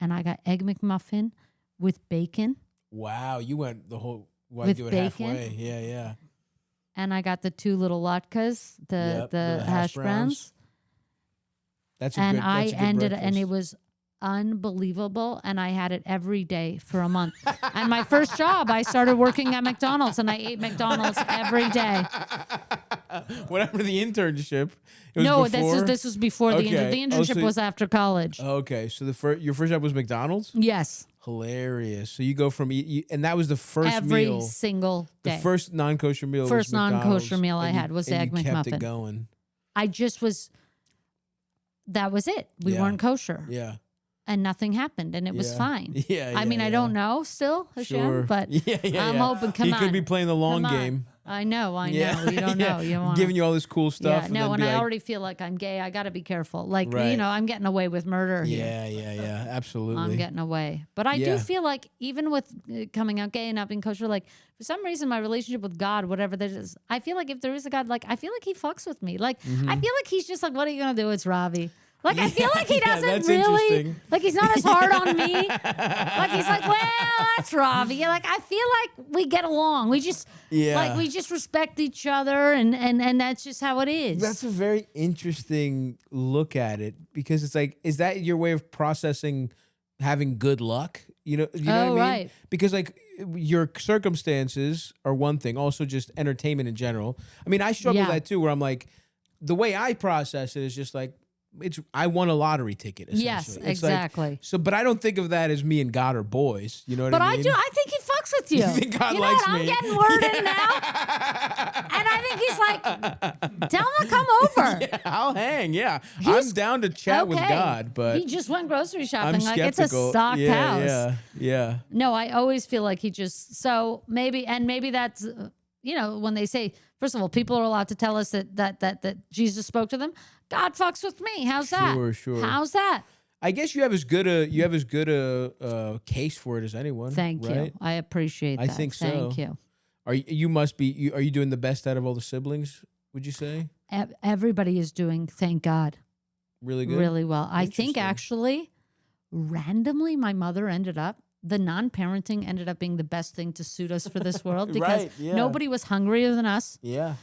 And I got Egg McMuffin with bacon. Wow. You went the whole, with do it bacon. Halfway. Yeah, yeah. And I got the 2 little latkes, the hash browns. That's good breakfast. And it was unbelievable, and I had it every day for a month. And my first job, I started working at McDonald's, and I ate McDonald's every day. Whatever the internship. This was before the internship. The internship was after college. Okay, so your first job was McDonald's? Yes. Hilarious. So you go from and that was the first every meal. Single day. The first non-kosher meal. First was McDonald's, non-kosher meal I had was the Egg McMuffin. Kept it going. I just was. That was it. We weren't kosher. Yeah. And nothing happened, and it was fine. I mean, I don't know still, Hashem, sure. but I'm hoping. He could be playing the long game. I know. You don't know. You want giving you all this cool stuff. Yeah, and I already feel like I'm gay. I got to be careful. Like I'm getting away with murder here. Yeah, absolutely. I'm getting away, but I do feel like even with coming out gay and not being kosher, like for some reason my relationship with God, whatever there is, I feel like if there is a God, like I feel like He fucks with me. Like I feel like He's just like, what are you gonna do? It's Robby. Like, I feel like He doesn't really, like, He's not as hard on me. Like, He's like, well, that's Robby. Like, I feel like we get along. We just, we just respect each other, and that's just how it is. That's a very interesting look at it, because it's like, is that your way of processing having good luck? You know what I mean? Right. Because, like, your circumstances are one thing, also just entertainment in general. I mean, I struggle with that too, where I'm like, the way I process it is just like, I won a lottery ticket. Yes, exactly. Like, so, but I don't think of that as me and God are boys. You know what I mean? But I think He fucks with you. You think God likes me? I'm getting word in now, and I think He's like, tell him to come over. Yeah, I'll hang. Yeah, I'm down to chat with God, but He just went grocery shopping. I'm like it's a stocked house. Yeah. No, I always feel like He just maybe that's when they say, first of all, people are allowed to tell us that Jesus spoke to them. God fucks with me. How's that? Sure. How's that? I guess you have as good a case for it as anyone. Thank you. I appreciate that. I think so. Thank you. Are you doing the best out of all the siblings? Would you say? Everybody is doing, thank God, really good, really well. I think actually, randomly, my mother the non-parenting ended up being the best thing to suit us for this world, because nobody was hungrier than us. Yeah.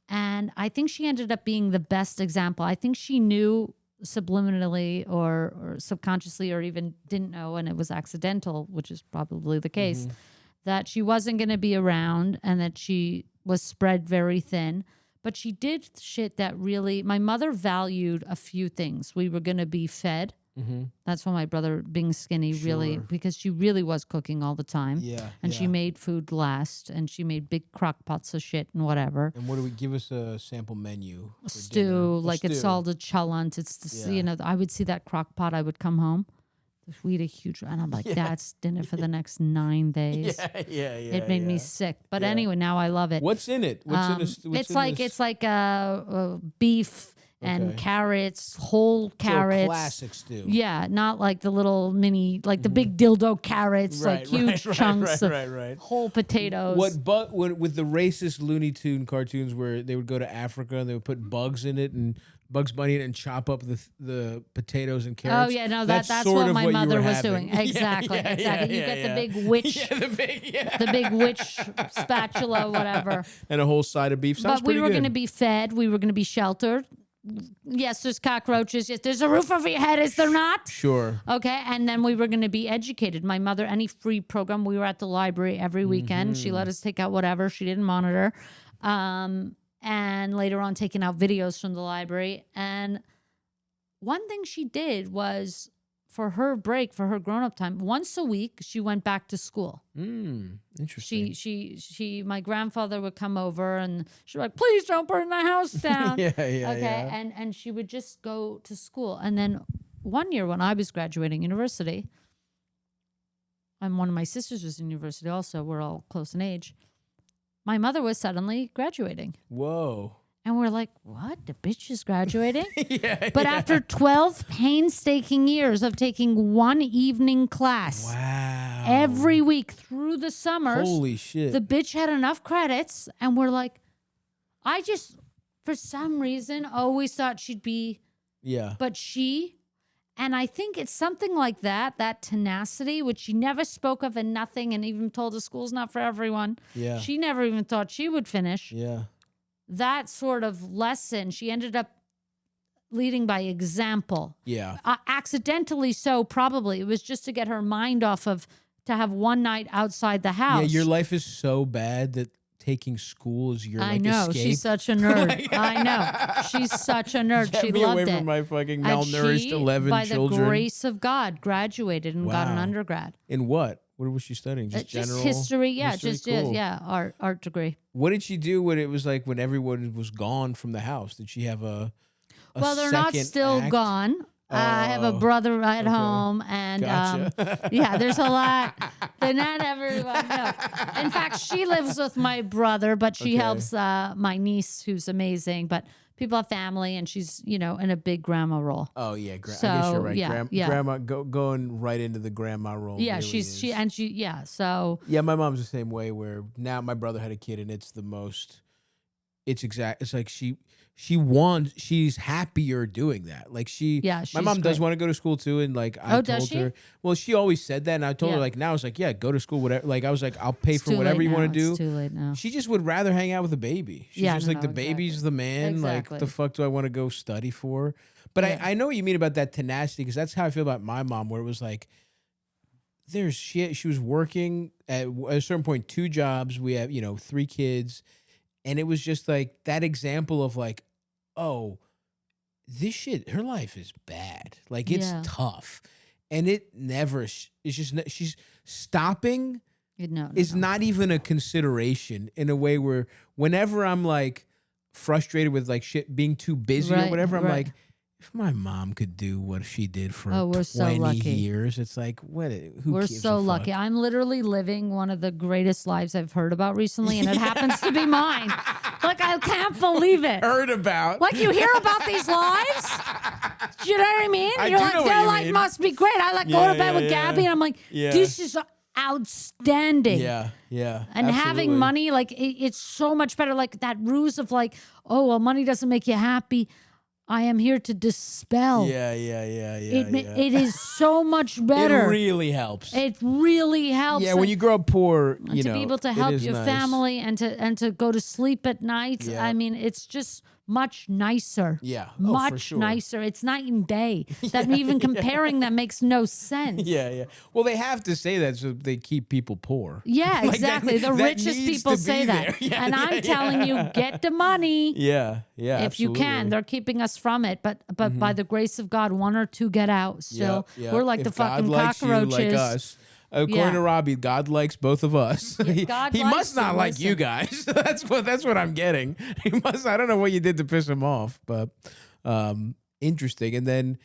And I think she ended up being the best example. I think she knew subliminally or subconsciously, or even didn't know, and it was accidental, which is probably the case, that she wasn't going to be around and that she was spread very thin. But she did shit that really, my mother valued a few things. We were going to be fed. That's why my brother being skinny really, because she really was cooking all the time. Yeah. And she made food last, and she made big crock pots of shit and whatever. And what do we give us a sample menu? Stew, it's all the chalant. It's I would see that crock pot. I would come home. We'd a huge, and I'm like, that's dinner for the next 9 days. Yeah. It made me sick. But anyway, now I love it. What's in it? It's like beef and carrots, whole carrots. So classic stew. Yeah, not like the little mini, like the big dildo carrots, like huge chunks of whole potatoes. With the racist Looney Tune cartoons where they would go to Africa and they would put bugs in it and Bugs Bunny and chop up the potatoes and carrots. Oh yeah, no, that's that's sort what of my you mother were was having. doing. Exactly, exactly. You get the big witch, the big witch spatula, whatever, and a whole side of beef. Sounds but we pretty were good. going to be fed. We were going to be sheltered. Yes, there's cockroaches. Yes, there's a roof over your head. Is there not? Sure. Okay, and then we were going to be educated. My mother, any free program, we were at the library every weekend. She let us take out whatever. She didn't monitor. And later on taking out videos from the library. And one thing she did was for her break, for her grown-up time, once a week, she went back to school. Interesting. My grandfather would come over and she'd be like, please don't burn the house down. Okay. And she would just go to school. And then one year when I was graduating university, and one of my sisters was in university also, we're all close in age, my mother was suddenly graduating. Whoa. And we're like, what? The bitch is graduating? But after 12 painstaking years of taking one evening class every week through the summers, holy shit, the bitch had enough credits. And we're like, I just, for some reason, always thought she'd be, but and I think it's something like that tenacity, which she never spoke of in nothing and even told the school's not for everyone. Yeah. She never even thought she would finish. Yeah. That sort of lesson, she ended up leading by example. Yeah. Accidentally so, probably. It was just to get her mind off of, to have one night outside the house. Yeah, your life is so bad that taking school is your I know. escape. She's such a nerd. I know. She's such a nerd. Get she me loved away it. from my fucking And malnourished she, 11 by children. the grace of God, graduated and got an Wow. undergrad. In what? What was she studying? Just general history. Yeah, history? Cool. art degree. What did she do when it was like when everyone was gone from the house? Did she have a Well, they're not second still act? gone. I have a brother at home, and yeah, there's a lot. They're not everyone. No. In fact, she lives with my brother, but she helps my niece, who's amazing. But people have family, and she's in a big grandma role. Oh yeah, I guess So, you're right. yeah, Grandma going right into the grandma role. Yeah, really So yeah, my mom's the same way. Where now my brother had a kid, and it's the most. It's like she's happier doing that. Like my mom does want to go to school too. And like I told her, well, she always said that. And I told her like, now it's like, yeah, go to school, whatever. Like I was like, I'll pay for whatever you want to do. It's too late now. She just would rather hang out with the baby. She's just like, the baby's the man. Exactly. Like the fuck do I want to go study for? But I know what you mean about that tenacity, because that's how I feel about my mom, where it was like, she was working at a certain point, 2 jobs. We have, 3 kids. And it was just like that example of like, oh, this shit, her life is bad. Like it's tough. And it never, it's just, she's stopping is not even a consideration, in a way where whenever I'm like frustrated with like shit being too busy or whatever, I'm like, if my mom could do what she did for 20 years, it's like, who gives so a fuck? lucky. I'm literally living one of the greatest lives I've heard about recently, and it happens to be mine. Like, I can't believe it. Heard about. Like, you hear about these lives? Do you know what I mean? You're like, their life must be great. I go to bed with Gabby, and I'm like, this is outstanding. Yeah. And having money, like, it's so much better. Like, that ruse of like, oh, well, money doesn't make you happy. I am here to dispel. Yeah. It is so much better. It really helps. It really helps. Yeah, when you grow up poor, to be able to help your family and to go to sleep at night. Yeah. I mean, it's just much nicer. Yeah, much for sure. nicer. It's night and day. That even comparing them makes no sense. Yeah. Well, they have to say that so they keep people poor. Yeah, Like exactly. The richest people say that. Yeah, and I'm telling you, get the money. Yeah. If you can. They're keeping us from it. But by the grace of God, 1 or 2 get out still. Yeah. We're like if the fucking God likes cockroaches. You, like us. According to Robby, God likes both of us. He likes must not to like listen. you guys. That's what I'm getting. He must. I don't know what you did to piss him off, but interesting. And then,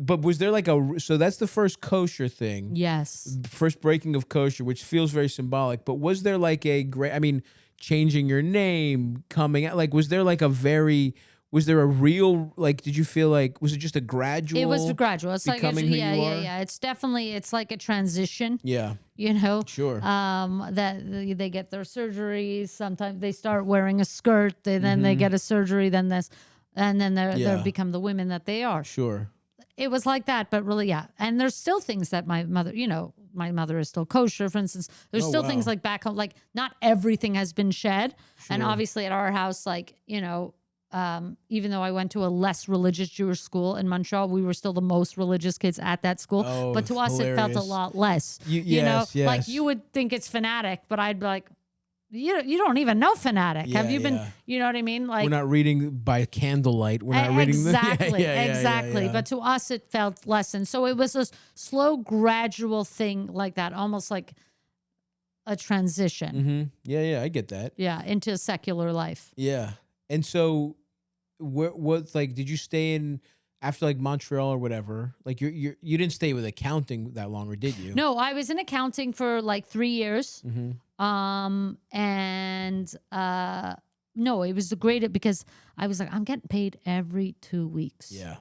but was there like so that's the first kosher thing. Yes. First breaking of kosher, which feels very symbolic. But was there like changing your name, coming out? Like, was there a real, like, did you feel like, was it just a gradual? It was gradual. It's like, becoming who you are? yeah. It's definitely, it's like a transition. Yeah. Sure. That they get their surgeries. Sometimes they start wearing a skirt. Then they get a surgery. Then this. and then they're become the women that they are. Sure. It was like that, but really, yeah. And there's still things that my mother, my mother is still kosher, for instance. There's still things like back home, like not everything has been shed. Sure. And obviously at our house, like, even though I went to a less religious Jewish school in Montreal, we were still the most religious kids at that school. Oh, but to us, it felt a lot less. Yes. Like you would think it's fanatic, but I'd be like, you don't even know fanatic. Yeah, Have you been, you know what I mean? Like, we're not reading by candlelight. We're not reading exactly. Yeah. But to us, it felt less. And so it was a slow, gradual thing like that, almost like a transition. Mm-hmm. Yeah, I get that. Yeah, into secular life. Yeah. And so what like, did you stay in after like Montreal or whatever? Like you didn't stay with accounting that long, or did you? No, I was in accounting for like 3 years. Mm-hmm. No, it was great because I was like, I'm getting paid every 2 weeks. Yeah.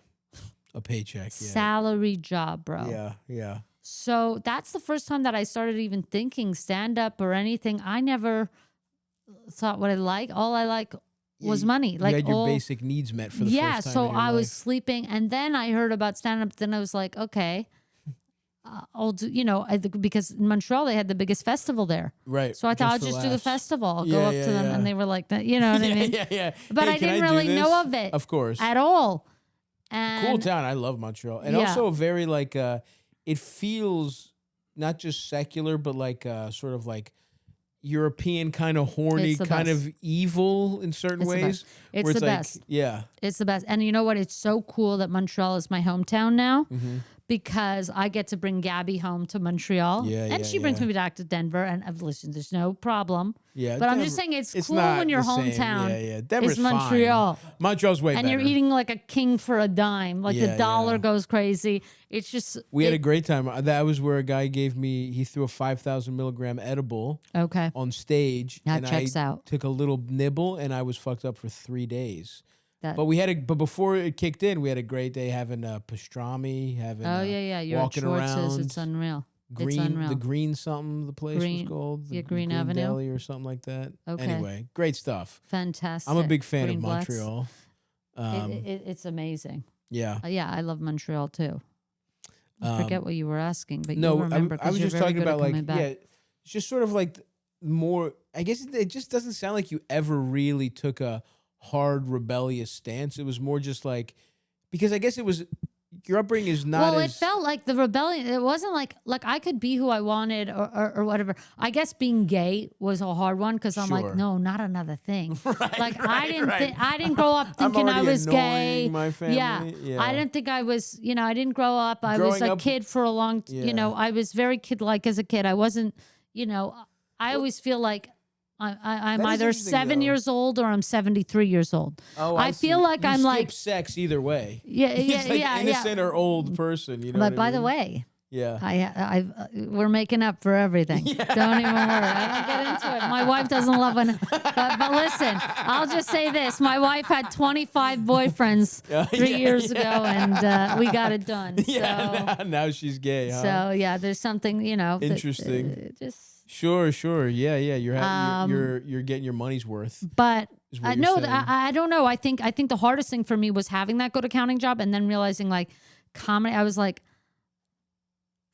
A paycheck. Yeah. Salary job, bro. Yeah. So that's the first time that I started even thinking stand up or anything. I never thought what I like. All I like was money. You like had your basic needs met for the first time. Yeah, so in your I life. was sleeping, and then I heard about stand up. Then I was like, okay. I'll do, because in Montreal they had the biggest festival there. Right. So I thought I'll just do the festival. I'll go up to them, and they were like, that. You know what I mean? Yeah. But I didn't really know of it. Of course. At all. And cool town. I love Montreal. And also very like, it feels not just secular, but like sort of like European kind of horny, kind of evil in certain ways. It's the best. Yeah. It's the best. And you know what? It's so cool that Montreal is my hometown now. Mm-hmm. Because I get to bring Gabby home to Montreal. And she brings me back to Denver. And listen, there's no problem. Yeah. But I'm just saying it's cool when your hometown Denver's is Montreal. Fine. Montreal's way better. And you're eating like a king for a dime. Like the dollar goes crazy. It's just... We had a great time. That was where a guy he threw a 5,000 milligram edible on stage. That checks out. Took a little nibble and I was fucked up for 3 days. But before it kicked in, we had a great day having pastrami, having You're walking at Schwartz's. around. It's unreal. The green something the place was called. Green Green Avenue Deli or something like that. Okay. Anyway, great stuff. Fantastic. I'm a big fan of Blitz. Montreal. It's amazing. Yeah. I love Montreal too. I forget what you were asking, but no, you remember. I was just talking about like it's just sort of like more. I guess it just doesn't sound like you ever really took a hard rebellious stance. It was more just like, because I guess it was your upbringing is not. Well, it felt like the rebellion. It wasn't like I could be who I wanted or whatever. I guess being gay was a hard one because I'm like, no, not another thing. I didn't grow up thinking I was gay. My family. Yeah, I didn't think I was. I didn't grow up. I was a kid for a long. I was very kid-like as a kid. I wasn't. I always feel like. I'm either 7 years old or I'm 73 years old. Oh, I feel like I'm like sex either way. Yeah, innocent or old person, But by the way, we're making up for everything. Yeah. Don't even worry. I don't get into it. My wife doesn't love it. But listen, I'll just say this: my wife had 25 boyfriends 3 years ago, and we got it done. Yeah, now she's gay. Huh? So there's something interesting. Just. Sure. Yeah. You're getting your money's worth. But I don't know. I think the hardest thing for me was having that good accounting job and then realizing like comedy. I was like,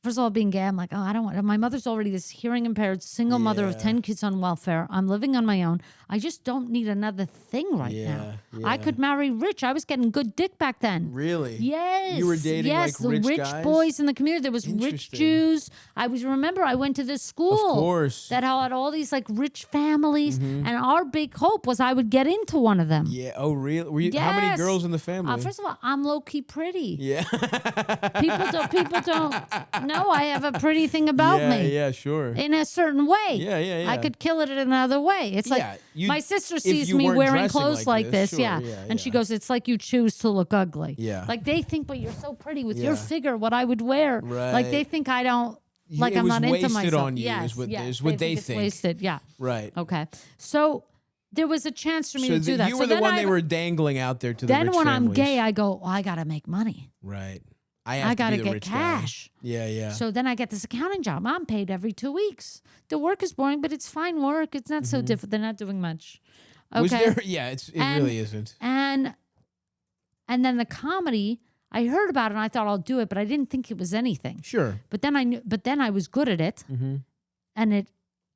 first of all, being gay, I'm like, I don't want. My mother's already this hearing impaired single mother of 10 kids on welfare. I'm living on my own. I just don't need another thing now. Yeah. I could marry rich. I was getting good dick back then. Really? Yes. You were dating the rich guys? Boys in the community. There was rich Jews. I went to this school. Of course. That had all these like rich families, and our big hope was I would get into one of them. Yeah. Oh, really? Were you? How many girls in the family? First of all, I'm low key pretty. Yeah. People don't know I have a pretty thing about me. Yeah, sure. In a certain way. Yeah. I could kill it in another way. It's like my sister sees me wearing clothes like this. Sure, and she goes, "It's like you choose to look ugly." Yeah. Like they think, but you're so pretty with your figure. What I would wear. Right. Like they think I don't. Like I'm not into myself. On you is what they think. Wasted. Yeah. Right. Okay. So there was a chance for me to do that. You were the one they were dangling out there to the rich families. Then when I'm gay, I go, I got to make money. Right. I got to get cash. Guy. Yeah. So then I get this accounting job. I'm paid every 2 weeks. The work is boring, but it's fine work. It's not so different. They're not doing much. Okay. Was there? Yeah, it really isn't. And And then the comedy, I heard about it and I thought I'll do it, but I didn't think it was anything. Sure. But then I was good at it. And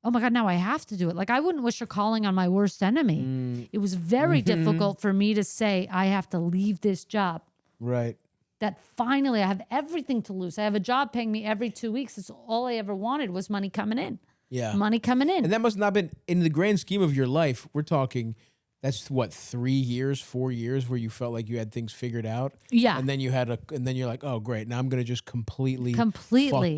oh my God, now I have to do it. Like, I wouldn't wish a calling on my worst enemy. It was very difficult for me to say, I have to leave this job. Right. That finally I have everything to lose. I have a job paying me every 2 weeks. It's all I ever wanted was money coming in. Yeah. Money coming in. And that must not have been, in the grand scheme of your life, we're talking, that's what, 3 years, 4 years where you felt like you had things figured out? Yeah. And then you're like, oh, great. Now I'm going to just completely fuck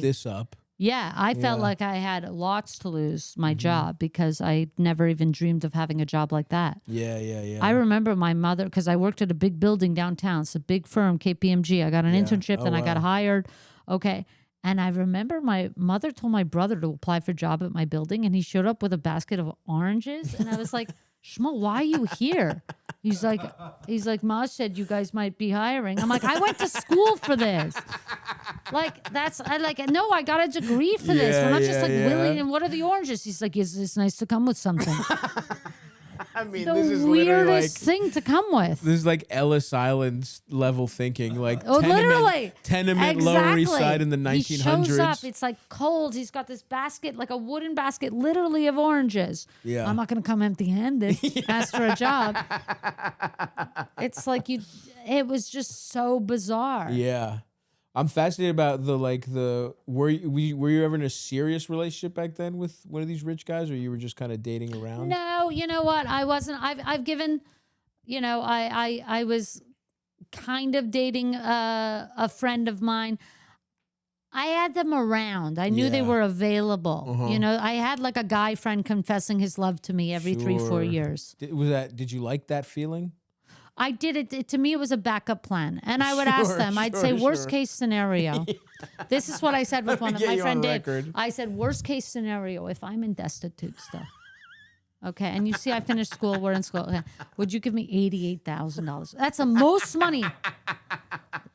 this up. Yeah, I felt like I had lots to lose my job because I never even dreamed of having a job like that. Yeah. I remember my mother, because I worked at a big building downtown. It's a big firm, KPMG. I got an internship, then I got hired. Okay. And I remember my mother told my brother to apply for a job at my building, and he showed up with a basket of oranges. And I was like, Shmuel, why are you here? He's like, Ma said you guys might be hiring. I'm like, I went to school for this. No, I got a degree for this. We're not just like willing. And what are the oranges? He's like, it's nice to come with something. I mean, the this is weirdest thing to come with. This is like Ellis Island level thinking, like tenement Lower East Side in the 1900s. He shows up. It's like cold. He's got this basket, like a wooden basket, literally of oranges. Yeah, I'm not going to come empty-handed. Ask for a job. It's like it was just so bizarre. Yeah. I'm fascinated about were you ever in a serious relationship back then with one of these rich guys, or you were just kind of dating around? No, you know what? I wasn't. I've given, I was kind of dating a friend of mine. I had them around. I knew they were available. I had like a guy friend confessing his love to me every 3-4 years. Did you like that feeling? I did it. To me, it was a backup plan. And I would ask them, I'd say, worst case scenario. This is what I said with one of my friend Dave. I said, worst case scenario, if I'm in destitute stuff. Okay. And you see, I finished school. We're in school. Okay. Would you give me $88,000? That's the most money.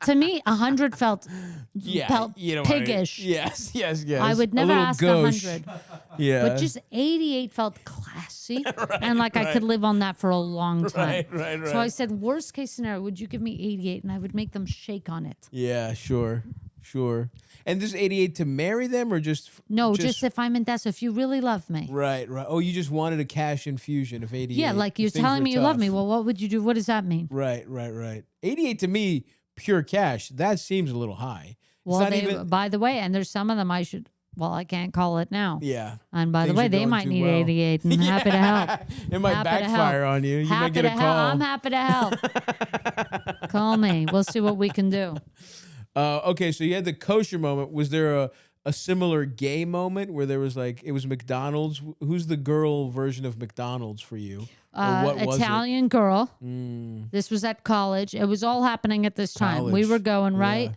To me, 100 felt piggish. Yes. I would never ask 100. Yeah. But just 88 felt classy. And I could live on that for a long time. Right. So I said, worst case scenario, would you give me 88? And I would make them shake on it. Yeah, sure. And this 88 to marry them, or just... No, just if I'm in debt. So if you really love me. Right. Oh, you just wanted a cash infusion of 88. Yeah, like you're telling me you love me. Well, what would you do? What does that mean? Right. 88 to me, pure cash, that seems a little high. Well, by the way, and there's some of them I can't call it now. Yeah. And by the way, they might need 88, and I'm happy to help. It might backfire on you. You might get a call. I'm happy to help. Call me. We'll see what we can do. Okay, so you had the kosher moment. Was there a similar gay moment where there was it was McDonald's? Who's the girl version of McDonald's for you? Italian girl. This was at college. It was all happening at this time. College. We were going, right? Yeah.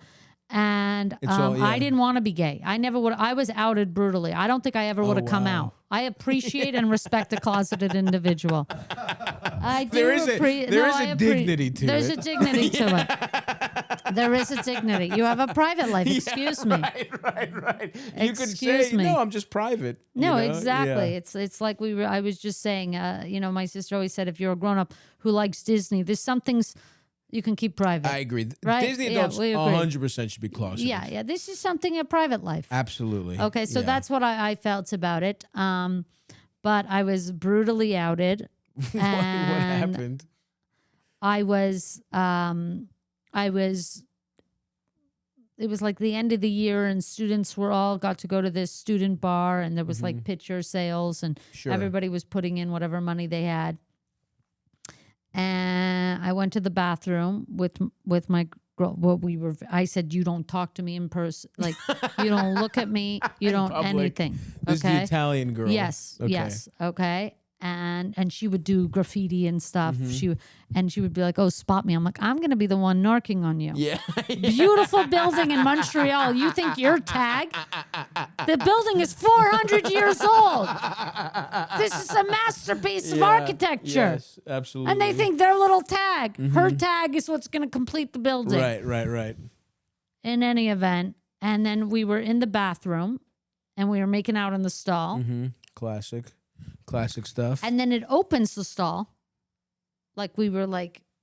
And I didn't want to be gay. I never would. I was outed brutally. I don't think I ever would have come out. I appreciate and respect a closeted individual. I do. There is a dignity to it. There's a dignity to it. There is a dignity. You have a private life. Excuse me. Right. You could Excuse say, me. no, I'm just private. No, you know? exactly. Yeah. It's like I was just saying, my sister always said, if you're a grown up who likes Disney, there's some things you can keep private. I agree. Right? Disney adults 100% should be closeted. Yeah. This is something in private life. Absolutely. Okay, so that's what I felt about it. But I was brutally outed. What happened? I was it was like the end of the year, and students got to go to this student bar, and there was like picture sales, and everybody was putting in whatever money they had. And I went to the bathroom with my girl. I said, you don't talk to me in person. Like, you don't look at me. You don't anything. This is the Italian girl. Yes. Okay. Yes. Okay. And she would do graffiti and stuff. She would be like, "Oh, spot me." I'm like, "I'm gonna be the one narking on you." Yeah. Beautiful building in Montreal. You think you're tag? The building is 400 years old. This is a masterpiece of architecture. Yes, absolutely. And they think their little tag, her tag, is what's gonna complete the building. Right. In any event, and then we were in the bathroom, and we were making out in the stall. Classic stuff. And then it opens the stall. Like we were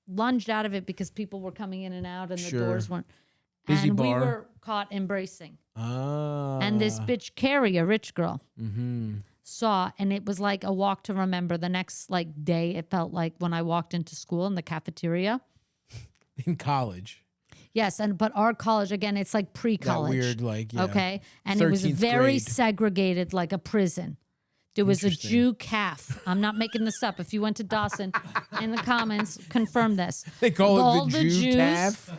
lunged out of it because people were coming in and out and the Sure. doors weren't. Busy and we bar. were caught embracing. Ah. And this bitch, Carrie, a rich girl, Mm-hmm. saw, and it was like a walk to remember. The next like day, it felt like when I walked into school in the cafeteria. In college. Yes, but our college, again, it's like pre-college. That weird, like, yeah. Okay, and it was 13th very grade. segregated, like a prison. There was a Interesting. Jew calf. I'm not making this up. If you went to Dawson, in the comments, confirm this. They call All it the Jew Jews, calf.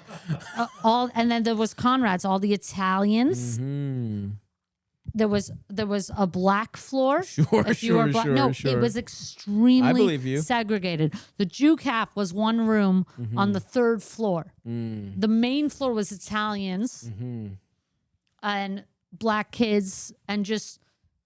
and then there was Conrad's, all the Italians. Mm-hmm. There was a black floor. Sure, if you were sure, black. sure, No, sure. it was extremely I believe you. segregated. The Jew calf was one room Mm-hmm. on the 3rd floor. Mm. The main floor was Italians Mm-hmm. and black kids and just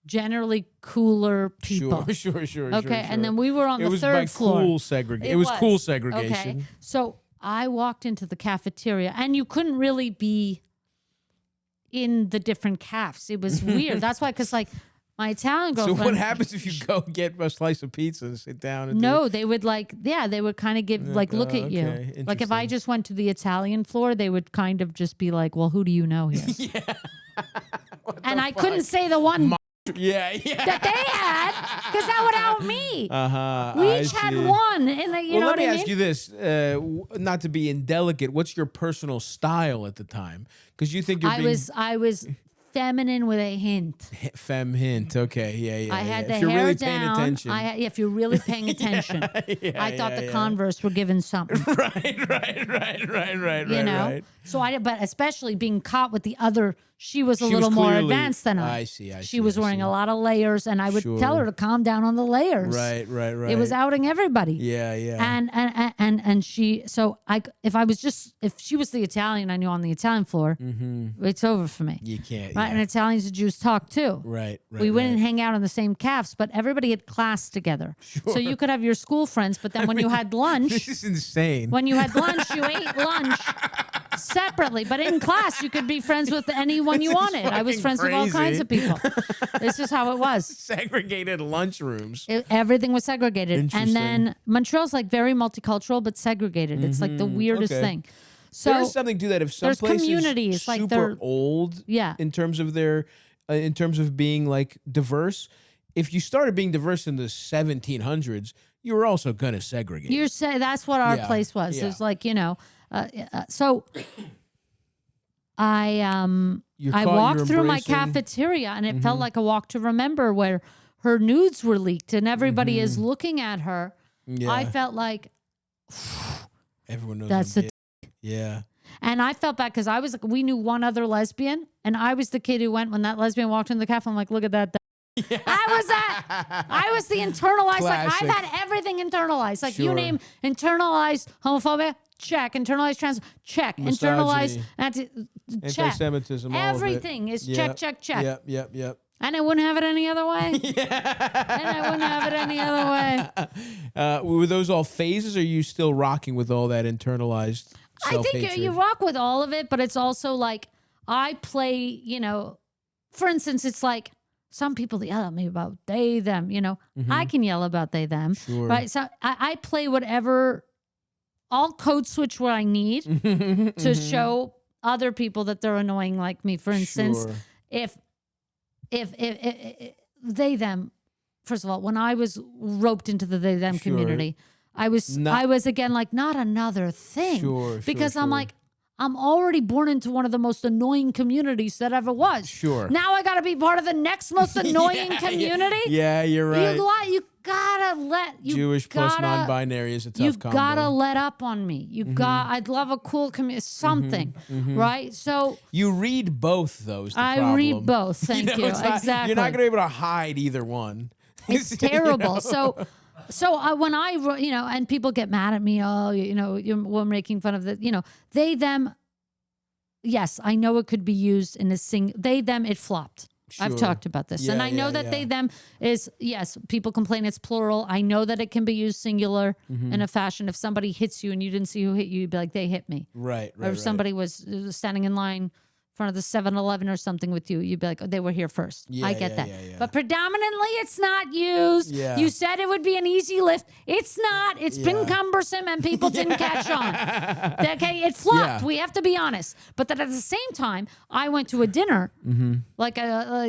generally cooler people. Sure. Okay, and then we were on it the was 3rd like floor. cool segregation. It was cool segregation. Okay, so I walked into the cafeteria, and you couldn't really be in the different calves. It was weird. That's why, because like my Italian So girlfriend. what happens if you go get a slice of pizza and sit down and No, they would they would kind of give look at you. okay, Like if I interesting. just went to the Italian floor, they would kind of just be like, "Well, who do you know here?" Yeah. And I couldn't say the one Yeah. that they had because that would out me. Uh-huh. We I each had see. one, and you know Well, let what me I ask mean? you this, not to be indelicate. What's your personal style at the time? Because you think you're I being was feminine with a hint. femme hint. Okay, yeah. I had If the you're hair really down. paying attention. If you're really paying attention, I thought the Converse were given something. right. You know, Right. so but especially being caught with the other, she was a She was little more clearly- advanced than I. I see. She was wearing a lot of layers, and I would tell Sure. her to calm down on the layers. Right. It was outing everybody. Yeah. And she, so if she was the Italian I knew on the Italian floor, it's over for me. You can't. Right, and Italians and Jews talk too. Right. We wouldn't hang out in the same calves, but everybody had class together. So you could have your school friends, but then when you had lunch, This is insane. when you had lunch, you ate lunch separately. But in class, you could be friends with anyone you This is wanted. I was fucking friends with all crazy. kinds of people. This is how it was. Segregated lunchrooms. Everything was segregated. And Interesting. then Montreal's like very multicultural, but segregated. It's like the weirdest okay. thing. So There's something to that. If some there's place communities, is like super they're- old, Yeah. in terms of their, in terms of being like diverse, if you started being diverse in the 1700s, you were also gonna segregate. You're saying that's what our Yeah, place was. yeah. It was like, so I You're walked through my embracing- cafeteria, and it felt like a walk to remember, where her nudes were leaked and everybody is looking at her. Yeah. I felt like Everyone knows that's I'm the gay. Yeah. and I felt bad because I was like, we knew one other lesbian, and I was the kid who went when that lesbian walked in the cafe. I'm like, look at that. I was the internalized. Like Classic. I've had everything internalized. Like you Sure. name internalized homophobia, check. Internalized trans, check. Internalized check. Anti-Semitism. all of it. Everything is Yep, check. Yep. And I wouldn't have it any other way. And I wouldn't have it any other way. Were those all phases, or are you still rocking with all that internalized I self-hatred? think you rock with all of it, but it's also like I play, for instance, it's like some people yell at me about they, them, I can yell about they, them. Sure. Right. So I play whatever, I'll code switch what I need to show other people that they're annoying like me. For instance, Sure. if they, them, first of all, when I was roped into the they, them Sure. community, I was again like, not another thing. Sure, because I'm sure. like, I'm already born into one of the most annoying communities that ever was. Sure. Now I got to be part of the next most annoying community. Yeah, you're right. You gotta let Jewish plus gotta- non-binary is a tough You've combo. gotta let up on me. I'd love a cool community, something, right? So You read both those. I read both. Thank you. it's not- Exactly. You're not going to be able to hide either one. It's terrible. So when I, and people get mad at me, we're making fun of they, them. Yes, I know it could be used in they, them, it flopped. I've Sure. talked about this. And Yeah, I know yeah, that yeah. they, them is, yes, people complain it's plural. I know that it can be used singular in a fashion. If somebody hits you and you didn't see who hit you, you'd be like, they hit me. Right. Or if somebody was standing in line front of the 7-Eleven or something with you, you'd be like, oh, they were here first. Yeah, I get that. yeah. But predominantly, it's not used. Yeah. You said it would be an easy lift. It's not. It's been cumbersome and people didn't catch on. Okay, it flopped. Yeah. We have to be honest. But then at the same time, I went to a dinner, like a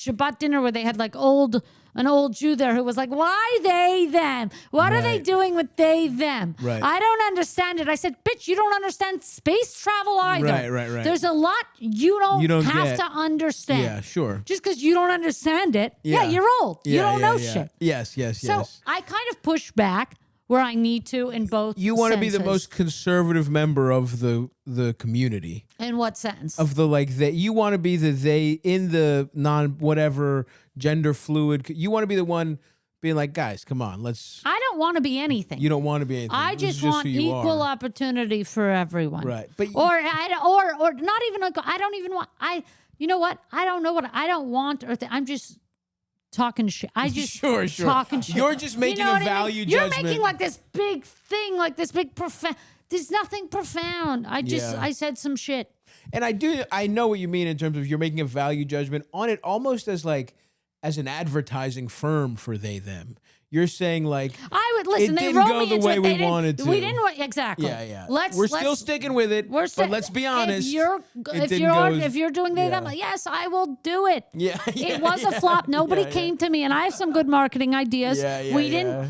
Shabbat dinner where they had like an old Jew there who was like, why they, them? What are they doing with they, them? Right. I don't understand it. I said, bitch, you don't understand space travel either. Right. There's a lot you don't have get. to understand. Yeah, sure. Just because you don't understand it, you're old. You don't know shit. Yes. So I kind of push back where I need to in both You want to be the senses. most conservative member of the community. In what sense? Of the that you want to be the they in the non-whatever gender fluid. You want to be the one being like, guys, come on, let's. I don't want to be anything. You don't want to be anything. I This is just want who you equal are. opportunity for everyone. Right. But or not even like I don't even want you know what? I don't know what I don't want or I'm just talking shit. I just sure. talking shit. You're just making you know a what I mean? value You're judgment. making like this big thing, like this big profound. There's nothing profound. I said some shit. And I know what you mean in terms of you're making a value judgment on it almost as an advertising firm for they them. You're saying like I would listen. it They didn't rolled go me the into way it. we They didn't- wanted to. We didn't exactly. Yeah. We're still sticking with it. But let's be honest. If you're doing they them, yes, I will do it. Yeah. It was a flop. Nobody came to me, and I have some good marketing ideas. We didn't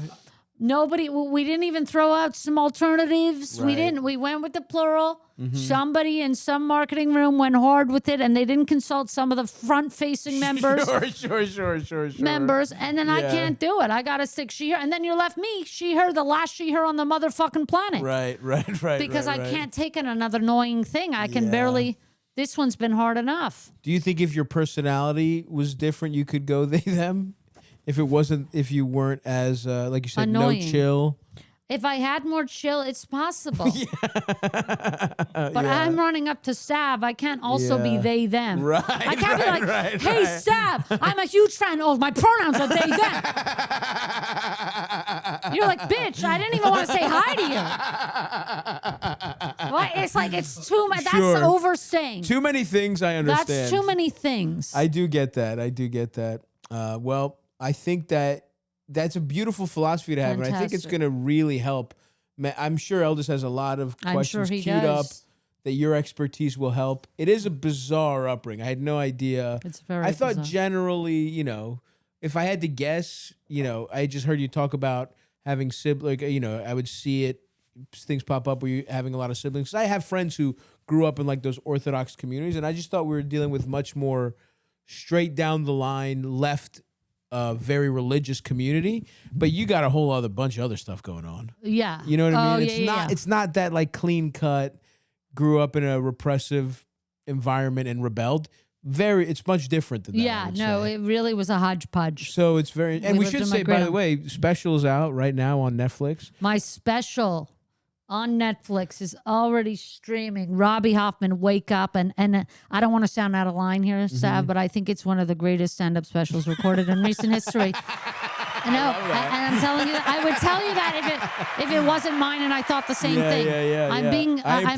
even throw out some alternatives. Right. We didn't. We went with the plural. Somebody in some marketing room went hard with it, and they didn't consult some of the front-facing members. Sure. Members, and then I can't do it. I got to stick she her, and then you left me she her, the last she her on the motherfucking planet. Right. Because I can't take it another annoying thing. I can barely. This one's been hard enough. Do you think if your personality was different, you could go they them? If you weren't as like you said, annoying. no chill. If I had more chill, it's possible. But I'm running up to Stav. I can't also be they, them. Right. I can't be like, hey, Stav, I'm a huge fan. Oh, my pronouns are they, them. You're like, bitch, I didn't even want to say hi to you. What? It's like, it's too much. That's overstaying. Too many things, I understand. That's too many things. I do get that. Well, I think that's a beautiful philosophy to have, and I think it's going to really help. I'm sure Eldest has a lot of questions queued up that your expertise will help. It is a bizarre upbringing. I had no idea. It's very I thought bizarre. generally, if I had to guess, I just heard you talk about having siblings, I would see things pop up where you're having a lot of siblings. 'Cause I have friends who grew up in like those Orthodox communities, and I just thought we were dealing with much more straight down the line, left, very religious community, but you got a whole other bunch of other stuff going on. Yeah. You know what I mean? Yeah, It's not that like clean cut, grew up in a repressive environment and rebelled. It's much different than that. Yeah, no, it really was a hodgepodge. So it's very, and we lived should in my say, by the grandma. way, specials out right now on Netflix. My special on Netflix is already streaming. Robby Hoffman, Wake Up. And I don't want to sound out of line here, Stav, but I think it's one of the greatest stand-up specials recorded in recent history. I know. And I'm telling you, I would tell you that if it wasn't mine and I thought the same thing. I'm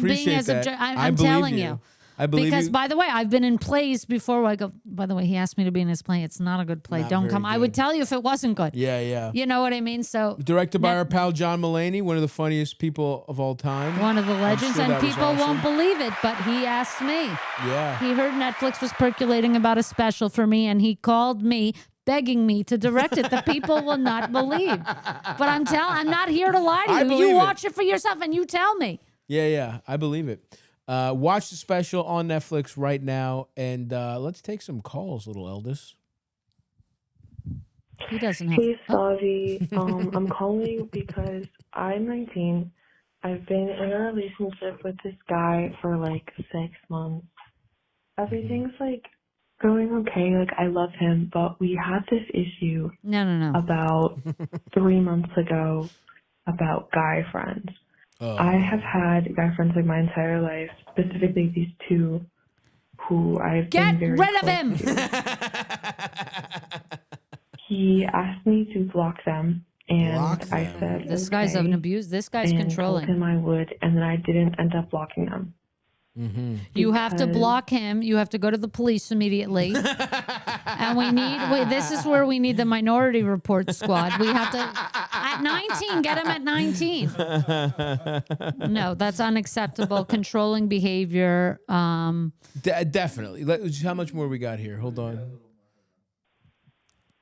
being as I'm telling you. I believe because, you. by the way, I've been in plays before where I go, by the way, he asked me to be in his play. It's not a good play. Not Don't very come. I good. would tell you if it wasn't good. Yeah. You know what I mean? So Directed by our pal John Mulaney, one of the funniest people of all time. one of the legends, sure and that was people awesome. won't believe it, but he asked me. Yeah. He heard Netflix was percolating about a special for me, and he called me begging me to direct it. The people will not believe. But I'm not here to lie to I you. believe You it. watch it for yourself and you tell me. Yeah, I believe it. Watch the special on Netflix right now, and let's take some calls, little Eldest. He doesn't have. Hey, Stavvy. I'm calling because I'm 19. I've been in a relationship with this guy for like 6 months. Everything's like going okay. Like I love him, but we had this issue No. about 3 months ago about guy friends. I have had guy friends like my entire life, specifically these two who I've Get been very rid of close him. to. He asked me to block them, and Block I them. said This guy's okay, an abuse. This guy's and controlling. told him I would, and then I didn't end up blocking them. Mm-hmm. You have to block him. You have to go to the police immediately. And this is where we need the Minority Report squad. We have to, at 19, get him at 19. No, that's unacceptable. Controlling behavior. Definitely. How much more we got here? Hold on.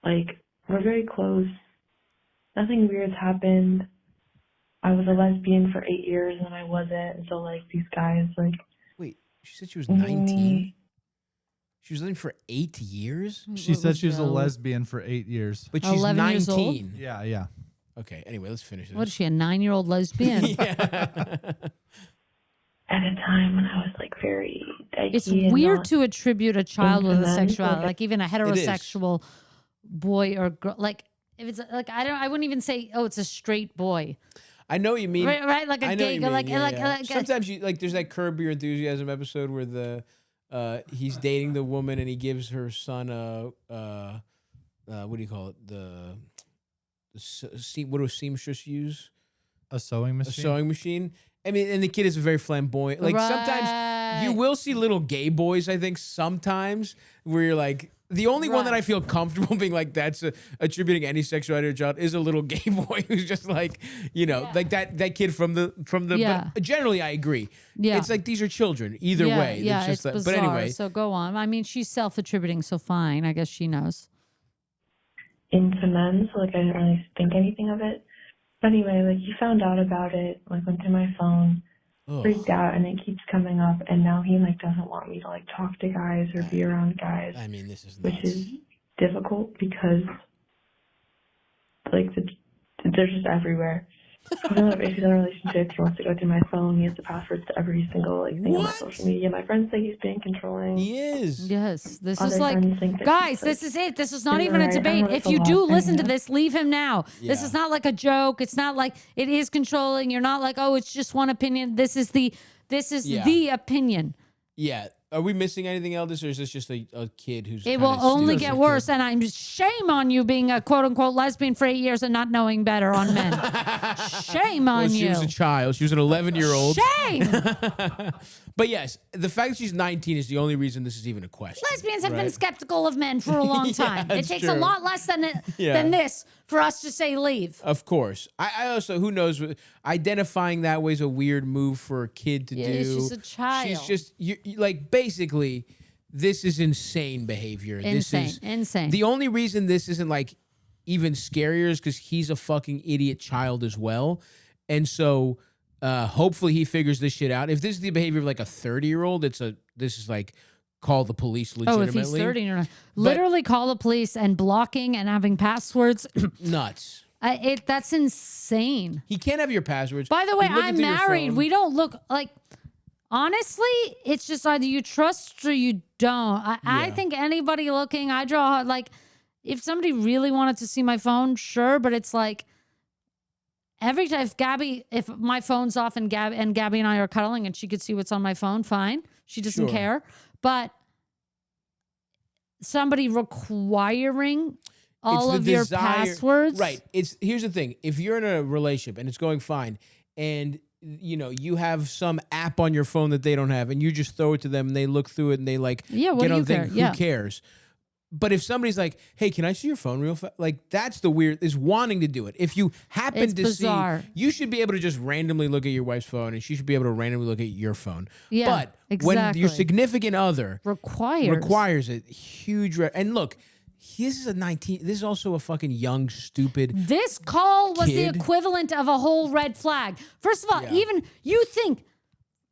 Like, we're very close. Nothing weird's happened. I was a lesbian for 8 years and I wasn't. And so, like, these guys, like... Wait, she said she was 19? She was living for 8 years? She said she was a lesbian for 8 years. But she's 11 years old? 19. Yeah. Okay, anyway, let's finish this. What is she, a 9-year-old lesbian? At a time when I was, like, very dykey. It's weird to attribute a child with a sexuality, like, like even a heterosexual boy or girl. Like, if it's like, I wouldn't even say, oh, it's a straight boy. I know what you mean. Right? Like a gay girl. Like, sometimes you like. There's that Curb Your Enthusiasm episode where he's dating the woman and he gives her son what do you call it? What do seamstress use? A sewing machine. A sewing machine. I mean, and the kid is very flamboyant. Like sometimes you will see little gay boys. I think sometimes where you're like. The only one that I feel comfortable being like that's attributing any sexuality to a child is a little gay boy who's just like, like that kid from the. But generally, I agree. Yeah, it's like these are children. Either way, yeah, it's just bizarre. But anyway, so go on. I mean, she's self-attributing, so fine. I guess she knows. Into men, so like I didn't really think anything of it. But anyway, like he found out about it, like went to my phone. Freaked out, and it keeps coming up, and now he like doesn't want me to like talk to guys or be around guys. I mean, this is nuts. Which is difficult because like they're just everywhere. He's in a relationship. He wants to go through my phone. He has the passwords to every single like thing on my social media. My friends say he's being controlling. He is. Yes, this Other is like, guys, this is it. This is not even a debate. If you do listen to this, leave him now. Yeah. This is not like a joke. It's not like it is controlling. You're not like, oh, it's just one opinion. This is the opinion. Yeah. Are we missing anything else, or is this just a kid who's? It will only get worse, and I'm shame on you being a quote unquote lesbian for 8 years and not knowing better on men. Shame on you. She was a child. She was an 11-year-old. Shame. But yes, the fact that she's 19 is the only reason this is even a question. Lesbians have been skeptical of men for a long time. It takes a lot less than this for us to say leave. Of course. I also, who knows, identifying that way is a weird move for a kid to do. She's a child. She's just, like, basically, this is insane behavior. Insane. The only reason this isn't, like, even scarier is because he's a fucking idiot child as well. And so... hopefully he figures this shit out. If this is the behavior of like a 30-year-old, this is like call the police legitimately. Oh, if he's 30 or not. Literally call the police and blocking and having passwords. Nuts. That's insane. He can't have your passwords. By the way, I'm married. We don't look like, honestly, it's just either you trust or you don't. I think anybody looking, I draw like, if somebody really wanted to see my phone, sure, but it's like, every time if my phone's off and Gabby and I are cuddling and she could see what's on my phone, fine. She doesn't care. But somebody requiring all of your passwords. Right. Here's the thing. If you're in a relationship and it's going fine and you have some app on your phone that they don't have and you just throw it to them and they look through it and they like what do you care? Who cares? But if somebody's like, hey, can I see your phone real fast? Like, that's the weird, is wanting to do it. If you happen to see, you should be able to just randomly look at your wife's phone and she should be able to randomly look at your phone. Yeah, but when your significant other requires it, huge. And look, this is a 19, this is also a fucking young, stupid This call was kid. the equivalent of a whole red flag. First of all, even you think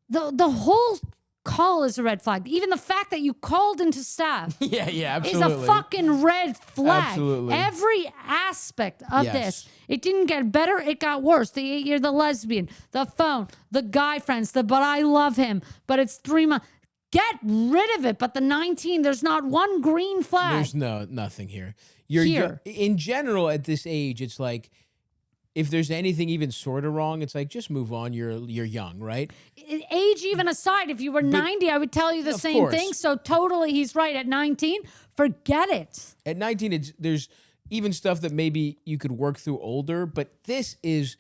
the whole call is a red flag. Even the fact that you called into Stav absolutely. is a fucking red flag. Absolutely. Every aspect of this. It didn't get better, it got worse. You're the lesbian, the phone, the guy friends, but I love him, but it's 3 months. Get rid of it. But the 19, there's not one green flag. There's nothing here. In general, at this age, it's like, if there's anything even sort of wrong, it's like, just move on. You're young, right? Age even aside, if you were 90, I would tell you the same thing. So totally, he's right. At 19, forget it. At 19, there's even stuff that maybe you could work through older, but this is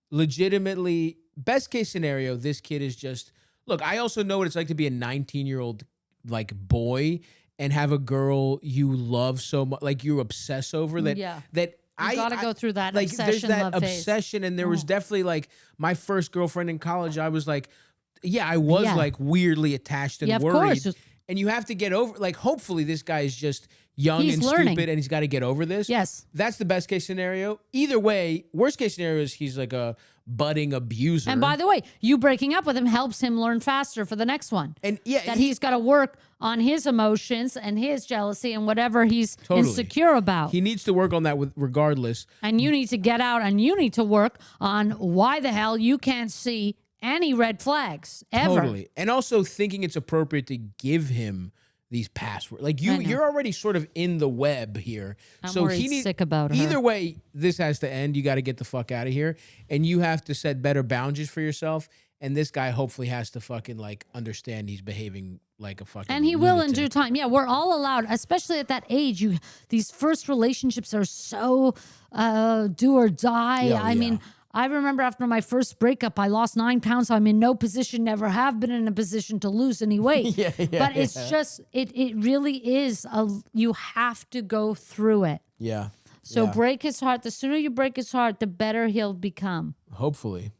legitimately, best case scenario, this kid is just Look, I also know what it's like to be a 19-year-old like boy and have a girl you love so much, like you obsess over that. Yeah. That You got to go through that like obsession, there's that love obsession, phase. and there was definitely like my first girlfriend in college. I was like, yeah, I was like weirdly attached and worried. Course. And you have to get over. Like, hopefully, this guy is just young He's and learning. stupid, and he's got to get over this. Yes, that's the best case scenario. Either way, worst case scenario is he's like a budding abuser. and by the way, you breaking up with him helps him learn faster for the next one. And yeah, that he's got to work on his emotions and his jealousy and whatever he's insecure about. He needs to work on that regardless. And you need to get out and you need to work on why the hell you can't see any red flags ever. Totally. And also thinking it's appropriate to give him these passwords. Like you're already sort of in the web here. I'm worried sick about her. Either way, this has to end. You got to get the fuck out of here. And you have to set better boundaries for yourself. And this guy hopefully has to fucking like understand he's behaving like a fucking and he will in due time. Yeah, we're all allowed, especially at that age. These first relationships are so do or die. Yeah, I mean, I remember after my first breakup, I lost 9 pounds. So I'm in no position, never have been in a position to lose any weight. But it's just, it really is, you have to go through it. Yeah. So break his heart. The sooner you break his heart, the better he'll become. Hopefully.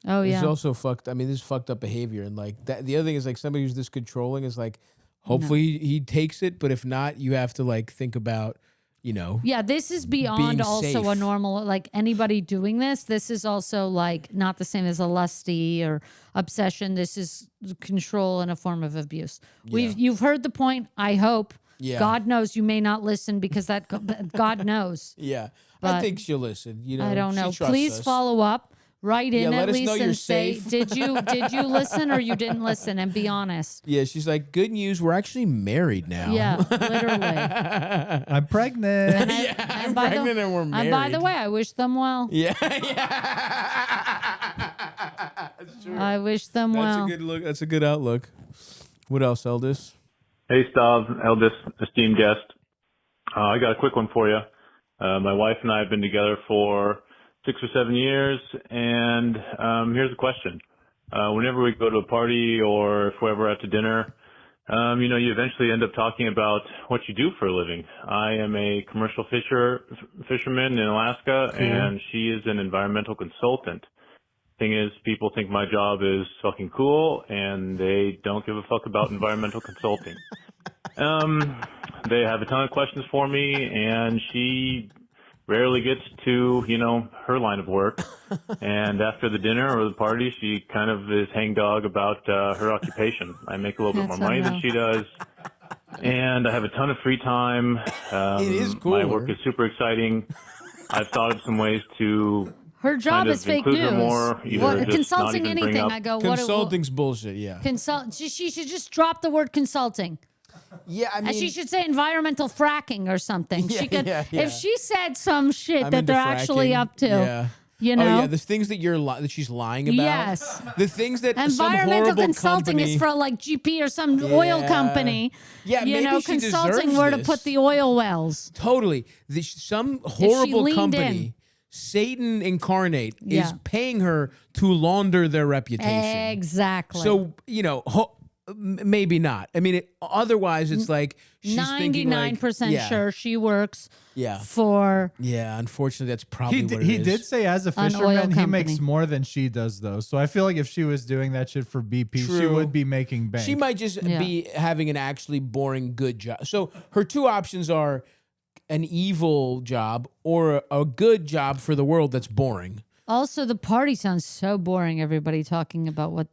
Oh, yeah. It's also fucked. I mean, this is fucked up behavior. And like that, the other thing is like somebody who's this controlling is like, hopefully he takes it. But if not, you have to like think about, you know. Yeah, this is beyond also safe. a normal, like anybody doing this. This is also like not the same as a lusty or obsession. This is control in a form of abuse. You've heard the point, I hope. Yeah. God knows you may not listen because that God knows. Yeah. But I think she'll listen. You know, I don't know. she trusts Please us. follow up. Write in let at us know least you're and say, safe. did you listen or you didn't listen, and be honest. Yeah, she's like, good news, we're actually married now. Yeah, literally. I'm pregnant. I'm pregnant and we're married. And by the way, I wish them well. Yeah. That's true. I wish them That's well. a good look. That's a good outlook. What else, Eldis? Hey, Stav, Eldest, esteemed guest. I got a quick one for you. My wife and I have been together for 6 or 7 years, and here's the question. Whenever we go to a party or if we're ever out to dinner, you know, you eventually end up talking about what you do for a living. I am a commercial fisherman in Alaska, and she is an environmental consultant. Thing is, people think my job is fucking cool, and they don't give a fuck about environmental consulting. They have a ton of questions for me, and she rarely gets to, you know, her line of work. And after the dinner or the party, she kind of is hangdog about her occupation. I make a little bit more money than she does, and I have a ton of free time. It is cool. My work is super exciting. I've thought of some ways to Her job kind of is fake include her news. more, either What, just consulting not even bring anything, up- I go, Consulting's bullshit, yeah. She should just drop the word consulting. Yeah, I mean. And she should say environmental fracking or something. Yeah, She could, yeah. if she said some shit I'm that into they're actually fracking. up to, Yeah. you know? Oh, yeah, the things that that she's lying about. Yes. The things that some Environmental horrible consulting company, is for like GP or some oil Yeah. company. Yeah, you maybe know, she consulting deserves where to this. put the oil wells. Totally. Some horrible leaned company, in. Satan incarnate, Yeah. is paying her to launder their reputation. Exactly. So, you know, maybe not. I mean, otherwise it's like she's thinking like, 99% yeah, sure she works Yeah. for Yeah, unfortunately, that's probably what it is. He did say as a An oil fisherman, he makes company. more than she does, though. So I feel like if she was doing that shit for BP, she True. would be making bank. She might just be having an actually boring good job. So her two options are an evil job or a good job for the world that's boring. Also, the party sounds so boring. Everybody talking about what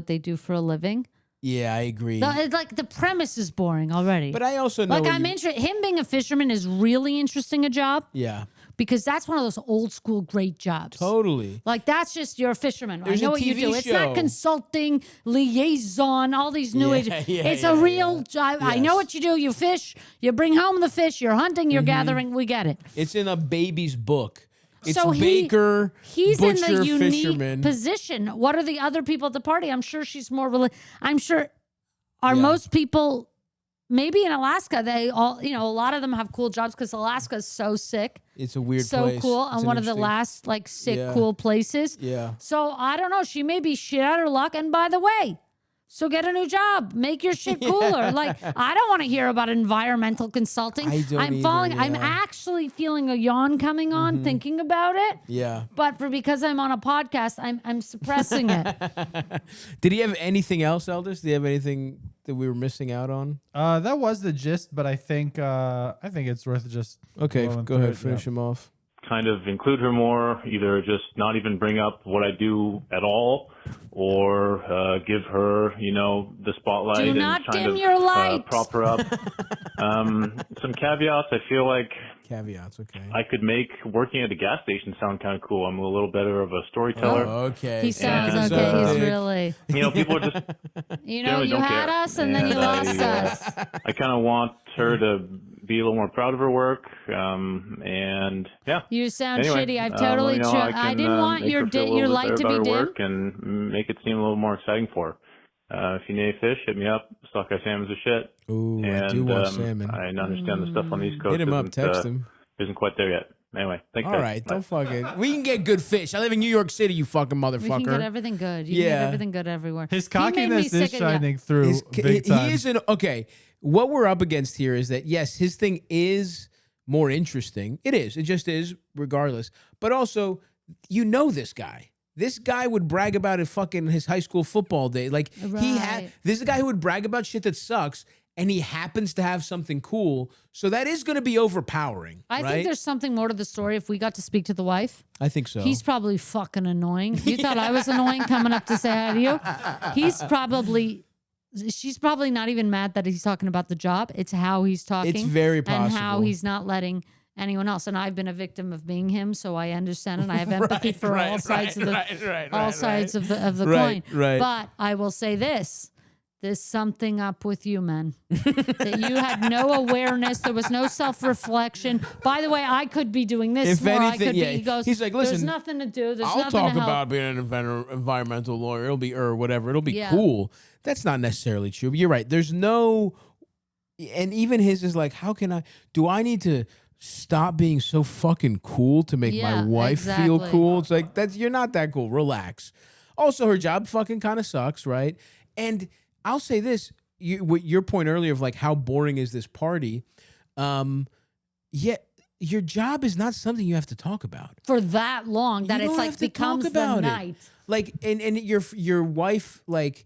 they do for a living. Yeah, I agree. It's like the premise is boring already. But I also know like what I'm you- interested. Him being a fisherman is really interesting a job Yeah, because that's one of those old school great jobs. totally. Like that's just you're a fisherman. There's I know a what you TV do. It's show. not consulting, liaison, all these new age. Yeah, it's yeah, a real yeah. job. I know Yes. what you do. You fish. You bring home the fish. You're hunting. You're gathering. We get it. It's in a baby's book. It's So baker, he's butcher, in the unique fisherman. position. What are the other people at the party? I'm sure she's more. I'm sure. Are Yeah. most people? Maybe in Alaska, they all, you know, a lot of them have cool jobs because Alaska is so sick, It's a weird so place. cool, It's and an one of the interesting- last like sick, Yeah. cool places. Yeah. So I don't know. She may be shit out of her luck. And by the way, So get a new job. Make your shit cooler. Like, I don't want to hear about environmental consulting. I'm actually feeling a yawn coming on thinking about it. Yeah. But because I'm on a podcast, I'm suppressing it. Did he have anything else, Eldest? Did he have anything that we were missing out on? That was the gist, but I think it's worth just go ahead, finish him off. Kind of include her more, either just not even bring up what I do at all, or give her, the spotlight Do not and kind dim of your light. prop her up. Some caveats. I feel like caveats. Okay. I could make working at a gas station sound kind of cool. I'm a little better of a storyteller. Oh, okay. He sounds okay. He's really. People are just. You don't had care. us and then you lost us. I kind of want her to be a little more proud of her work, and yeah. You sound anyway, shitty. I've totally tried. I didn't want your light to be dim. Work and make it seem a little more exciting for her. If you need fish, hit me up. Sockeye salmon's a shit. Ooh, and, I do want salmon. I understand the stuff on the East Coast. Hit him up, text him. Isn't quite there yet. Anyway, thanks. All right, don't fucking. We can get good fish. I live in New York City, you fucking motherfucker. We can get everything good. You can get everything good everywhere. His cockiness is shining through big time. He is okay. What we're up against here is that yes, his thing is more interesting. It is. It just is, regardless. But also, this guy. This guy would brag about his high school football day. Like this is a guy who would brag about shit that sucks. And he happens to have something cool. So that is going to be overpowering. I think there's something more to the story if we got to speak to the wife. I think so. He's probably fucking annoying. You thought I was annoying coming up to say hi to you? She's probably not even mad that he's talking about the job. It's how he's talking. It's very possible. And how he's not letting anyone else. And I've been a victim of being him, so I understand and I have empathy for all sides of the coin. Right. But I will say this. There's something up with you, man. That you had no awareness. There was no self-reflection. By the way, I could be doing this if more. anything, He goes, he's like, listen, there's nothing to do. There's I'll nothing talk to help. about being an environmental lawyer. It'll be, or whatever. It'll be cool. That's not necessarily true. But you're right. There's no, and even his is like, do I need to stop being so fucking cool to make my wife feel cool? It's like, you're not that cool. Relax. Also, her job fucking kind of sucks, right? And I'll say this, your point earlier of like how boring is this party? Your job is not something you have to talk about for that long. That it's like becomes the night. Like and your wife like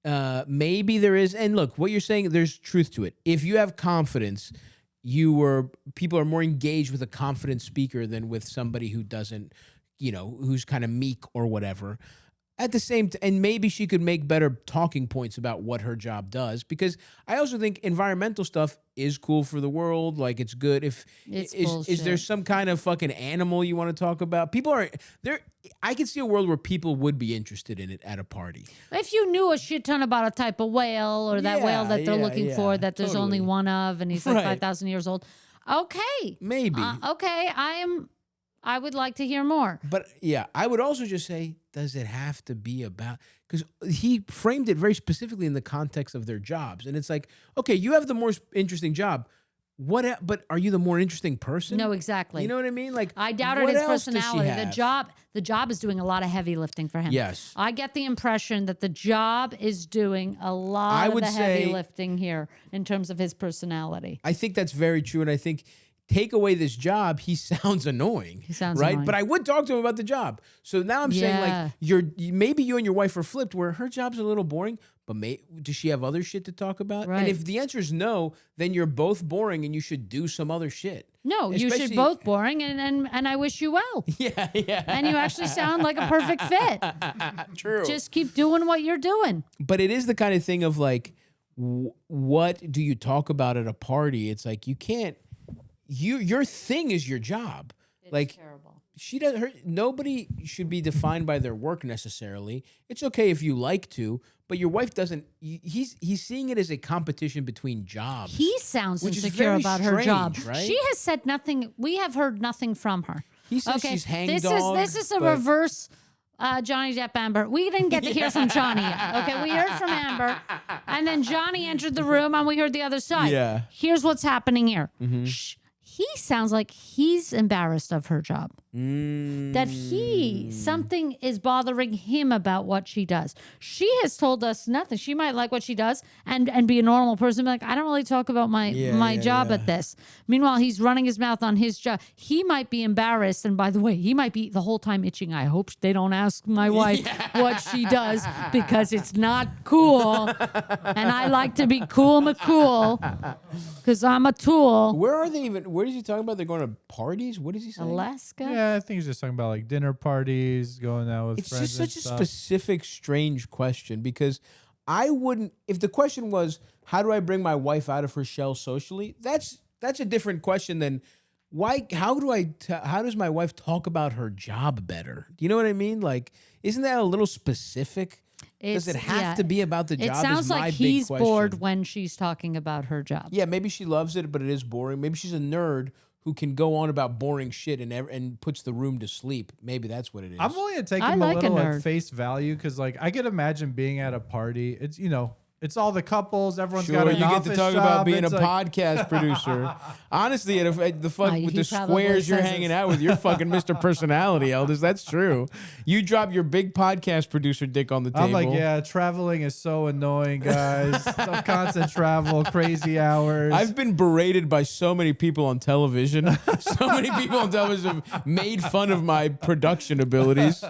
maybe there is, and look, what you're saying, there's truth to it. If you have confidence, people are more engaged with a confident speaker than with somebody who doesn't, who's kind of meek or whatever. At the same time, and maybe she could make better talking points about what her job does, because I also think environmental stuff is cool for the world. Like, it's good. Is there some kind of fucking animal you want to talk about? People are there. I can see a world where people would be interested in it at a party. If you knew a shit ton about a type of whale or that whale that they're looking for, that there's only one of, and he's like 5,000 years old. Okay. Maybe. Okay. I would like to hear more. But yeah, I would also just say, does it have to be about, because he framed it very specifically in the context of their jobs. And it's like, okay, you have the more interesting job. But are you the more interesting person? No, exactly. You know what I mean? Like, I doubted his personality. The job is doing a lot of heavy lifting for him. Yes. I get the impression that the job is doing a lot of the heavy lifting here in terms of his personality. I think that's very true. And I think take away this job, he sounds annoying. He sounds right, annoying. But I would talk to him about the job. So now I'm saying, like, maybe you and your wife are flipped, where her job's a little boring, but does she have other shit to talk about? Right. And if the answer is no, then you're both boring, and you should do some other shit. No, you should both boring, and I wish you well. Yeah. And you actually sound like a perfect fit. True. Just keep doing what you're doing. But it is the kind of thing of like, what do you talk about at a party? It's like, you can't. Your thing is your job. It's terrible. Nobody should be defined by their work necessarily. It's okay if you like to, but your wife doesn't. He's seeing it as a competition between jobs. He sounds which insecure about her job. Right? She has said nothing. We have heard nothing from her. He says she's hangdog. This is a reverse Johnny Depp Amber. We didn't get to hear from Johnny yet. Okay, we heard from Amber, and then Johnny entered the room, and we heard the other side. Yeah. Here's what's happening here. Mm-hmm. He sounds like he's embarrassed of her job. that something is bothering him about what she does. She has told us nothing. She might like what she does and be a normal person, be like, I don't really talk about my job at this. Meanwhile, he's running his mouth on his job. He might be embarrassed, and by the way, he might be the whole time itching. I hope they don't ask my wife what she does, because it's not cool, and I like to be cool McCool because I'm a tool. Where are they even? Where is he talking about? They're going to parties? What is he saying? Alaska? Yeah, I think he's just talking about like dinner parties, going out with friends. It's just such a specific, strange question, because I wouldn't. If the question was, how do I bring my wife out of her shell socially? That's a different question than why. How does my wife talk about her job better? Do you know what I mean? Like, isn't that a little specific? Does it have to be about the job? It sounds like he's bored when she's talking about her job. Yeah, maybe she loves it, but it is boring. Maybe she's a nerd who can go on about boring shit and puts the room to sleep. Maybe that's what it is. I'm willing to take him a little at face value, because like I could imagine being at a party. It's it's all the couples. Everyone's got an office you get to talk job. about being it's a like, podcast producer. Honestly, with the squares you're hanging out with, you're fucking Mr. Personality, Elders. That's true. You drop your big podcast producer dick on the table. I'm like, yeah, traveling is so annoying, guys. Constant travel, crazy hours. I've been berated by so many people on television. So many people on television have made fun of my production abilities.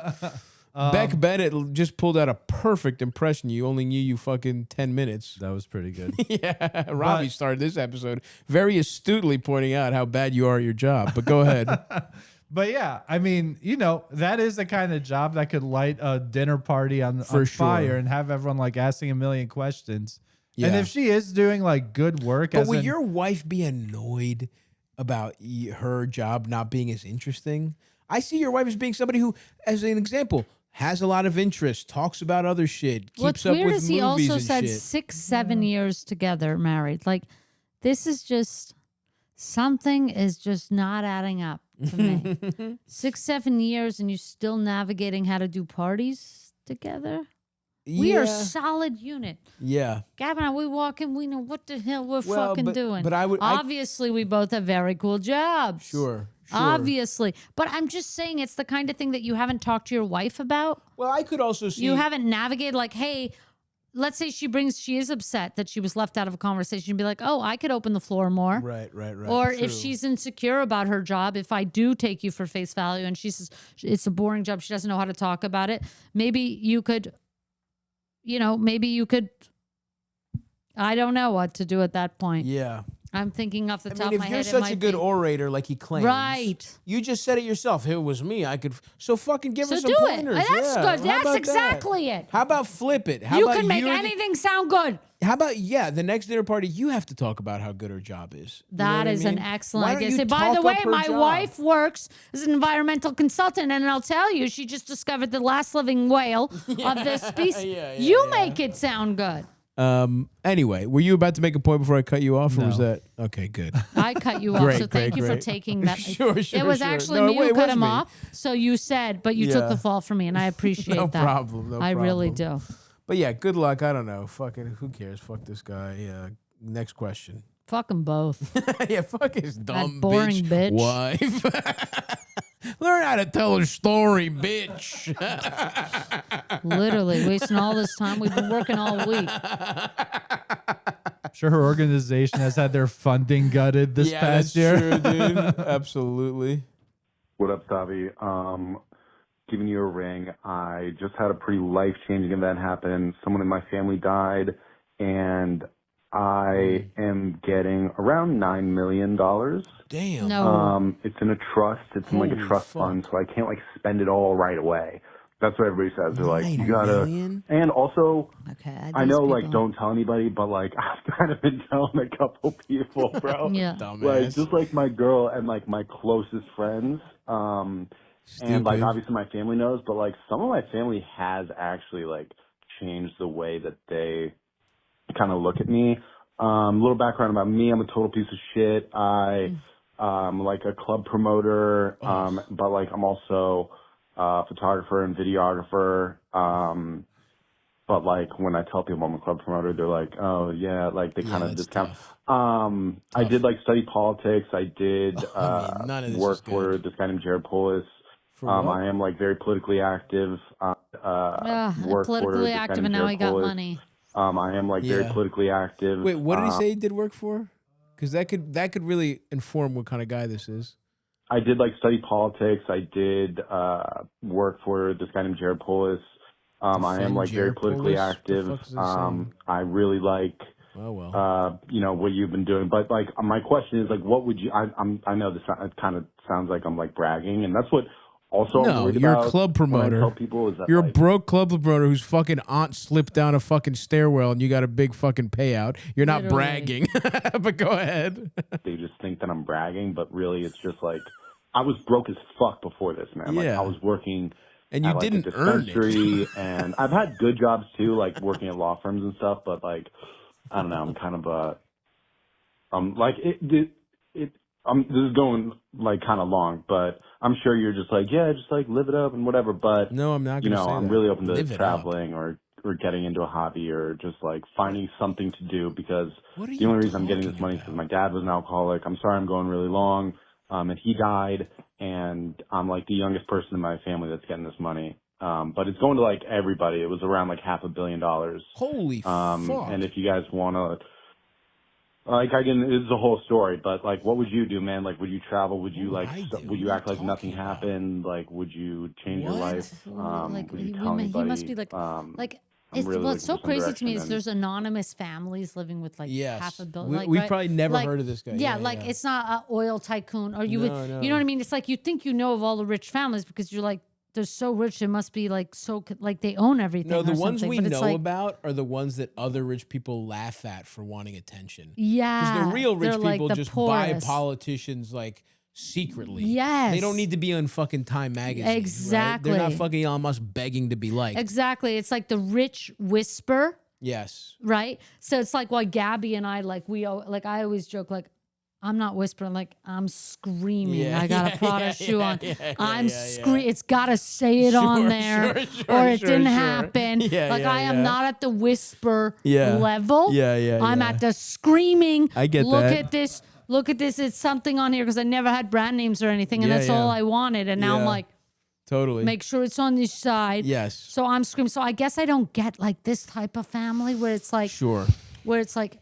Beck Bennett just pulled out a perfect impression. You only knew you fucking 10 minutes. That was pretty good. Yeah. Robby started this episode very astutely pointing out how bad you are at your job. But go ahead. But yeah, I mean, that is the kind of job that could light a dinner party on fire and have everyone like asking a million questions. Yeah. And if she is doing like good work, but would your wife be annoyed about her job not being as interesting? I see your wife as being somebody who, as an example, has a lot of interest, talks about other shit, keeps up with movies and shit. What's weird is he also said 6-7 years together, married. Like, this is just, something is just not adding up to me. 6-7 years and you're still navigating how to do parties together? We are a solid unit. Yeah. Gavin and I, we walk in, we know what the hell we're fucking doing. But obviously, we both have very cool jobs. Sure. Obviously. But I'm just saying it's the kind of thing that you haven't talked to your wife about. Well, I could also see. You haven't navigated like, hey, let's say she is upset that she was left out of a conversation. You'd be like, oh, I could open the floor more. Right. Or if she's insecure about her job, if I do take you for face value and she says it's a boring job, she doesn't know how to talk about it, maybe you could, I don't know what to do at that point. Yeah. I'm thinking off the top of my head. If you're such a good orator like he claims, right? You just said it yourself. If it was me, I could. So fucking give us some do pointers. It. That's good. That's exactly it. How about flip it? You can make anything sound good. How about the next dinner party? You have to talk about how good her job is. That is an excellent idea. Say, by the way, my wife works as an environmental consultant, and I'll tell you, she just discovered the last living whale of this species. You make it sound good. Anyway, were you about to make a point before I cut you off, or was that okay? Good. I cut you off, so thank you for taking that. Sure. It was actually me who cut him off. So you said, but you took the fall for me, and I appreciate that. No problem. I really do. But yeah, good luck. I don't know. Fucking who cares? Fuck this guy. Next question. Fuck them both. Yeah, fuck his dumb, that boring bitch wife. Learn how to tell a story, bitch. Literally wasting all this time. We've been working all week. I'm sure her organization has had their funding gutted this past year. True, dude. Absolutely. What up, Stavvy? Giving you a ring. I just had a pretty life-changing event happen. Someone in my family died, and I am getting around $9 million. Damn. No. It's in a trust. It's in like a trust fund, so I can't like spend it all right away. That's what everybody says. They're like, you gotta. And also, I know, like, don't tell anybody, but like, I've kind of been telling a couple people, bro. Yeah. Like, just like my girl and like my closest friends. And like, obviously my family knows, but like, some of my family has actually like changed the way that they kind of look at me. A little background about me. I'm a total piece of shit. I'm like a club promoter, but like I'm also a photographer and videographer. but like when I tell people I'm a club promoter, they're like, "Oh yeah," like they kind of discount. I did like study politics. I did none of this work is good. for this guy named Jared Polis. I am like very politically active. Work politically for active, and now he got money. I am like very politically active. Wait, what did he say he did work for? Because that could really inform what kind of guy this is. I did like study politics. I did work for this guy named Jared Polis. I am like very politically active. I really like what you've been doing. But like my question is like, what would you? I know this kind of sounds like I'm like bragging, and that's what. Also, no, you're a club promoter. Tell people is that you're like, a broke club promoter whose fucking aunt slipped down a fucking stairwell and you got a big fucking payout. You're not bragging, but go ahead. They just think that I'm bragging, but really it's just like I was broke as fuck before this, man. Like I was working and you at, didn't like, a earn dispensary, and I've had good jobs too, like working at law firms and stuff. But like I don't know, I'm kind of this is going like kind of long, but I'm sure you're just like, yeah, just like live it up and whatever. But no, I'm not. I'm really open to traveling or getting into a hobby or just like finding something to do, because the only reason I'm getting this money is because my dad was an alcoholic. I'm sorry I'm going really long. And he died, and I'm like the youngest person in my family that's getting this money. But it's going to like everybody. It was around like $500 million. Holy fuck. And if you guys want to, like, this is a whole story, but like, what would you do, man? Like, would you travel? Would you would you act like nothing happened? Like, would you change your life? Would you tell anybody? He must be like, what's so crazy to me is there's anonymous families living with like $500 million. We've probably never heard of this guy. Yeah, it's not an oil tycoon, or you would, you know what I mean? It's like you think you know of all the rich families because you're like, they're so rich, it must be like so like they own everything. No, the ones we know about are the ones that other rich people laugh at for wanting attention. Yeah, because the real rich people like just poorest. buy politicians like secretly. Yes, they don't need to be on fucking Time magazine. Exactly, right? They're not fucking Elon Musk begging to be liked. Exactly, it's like the rich whisper. Yes, right. So it's like why Gabby and I I always joke like, I'm not whispering, like I'm screaming. I got a Prada shoe on. I'm screaming. It's got to say it on there, or it didn't happen. I am not at the whisper level. I'm at the screaming. I get Look that. at this. Look at this. It's something on here because I never had brand names or anything, and that's all I wanted. And now I'm like, totally. Make sure it's on this side. Yes. So I'm screaming. So I guess I don't get like this type of family where it's like, where it's like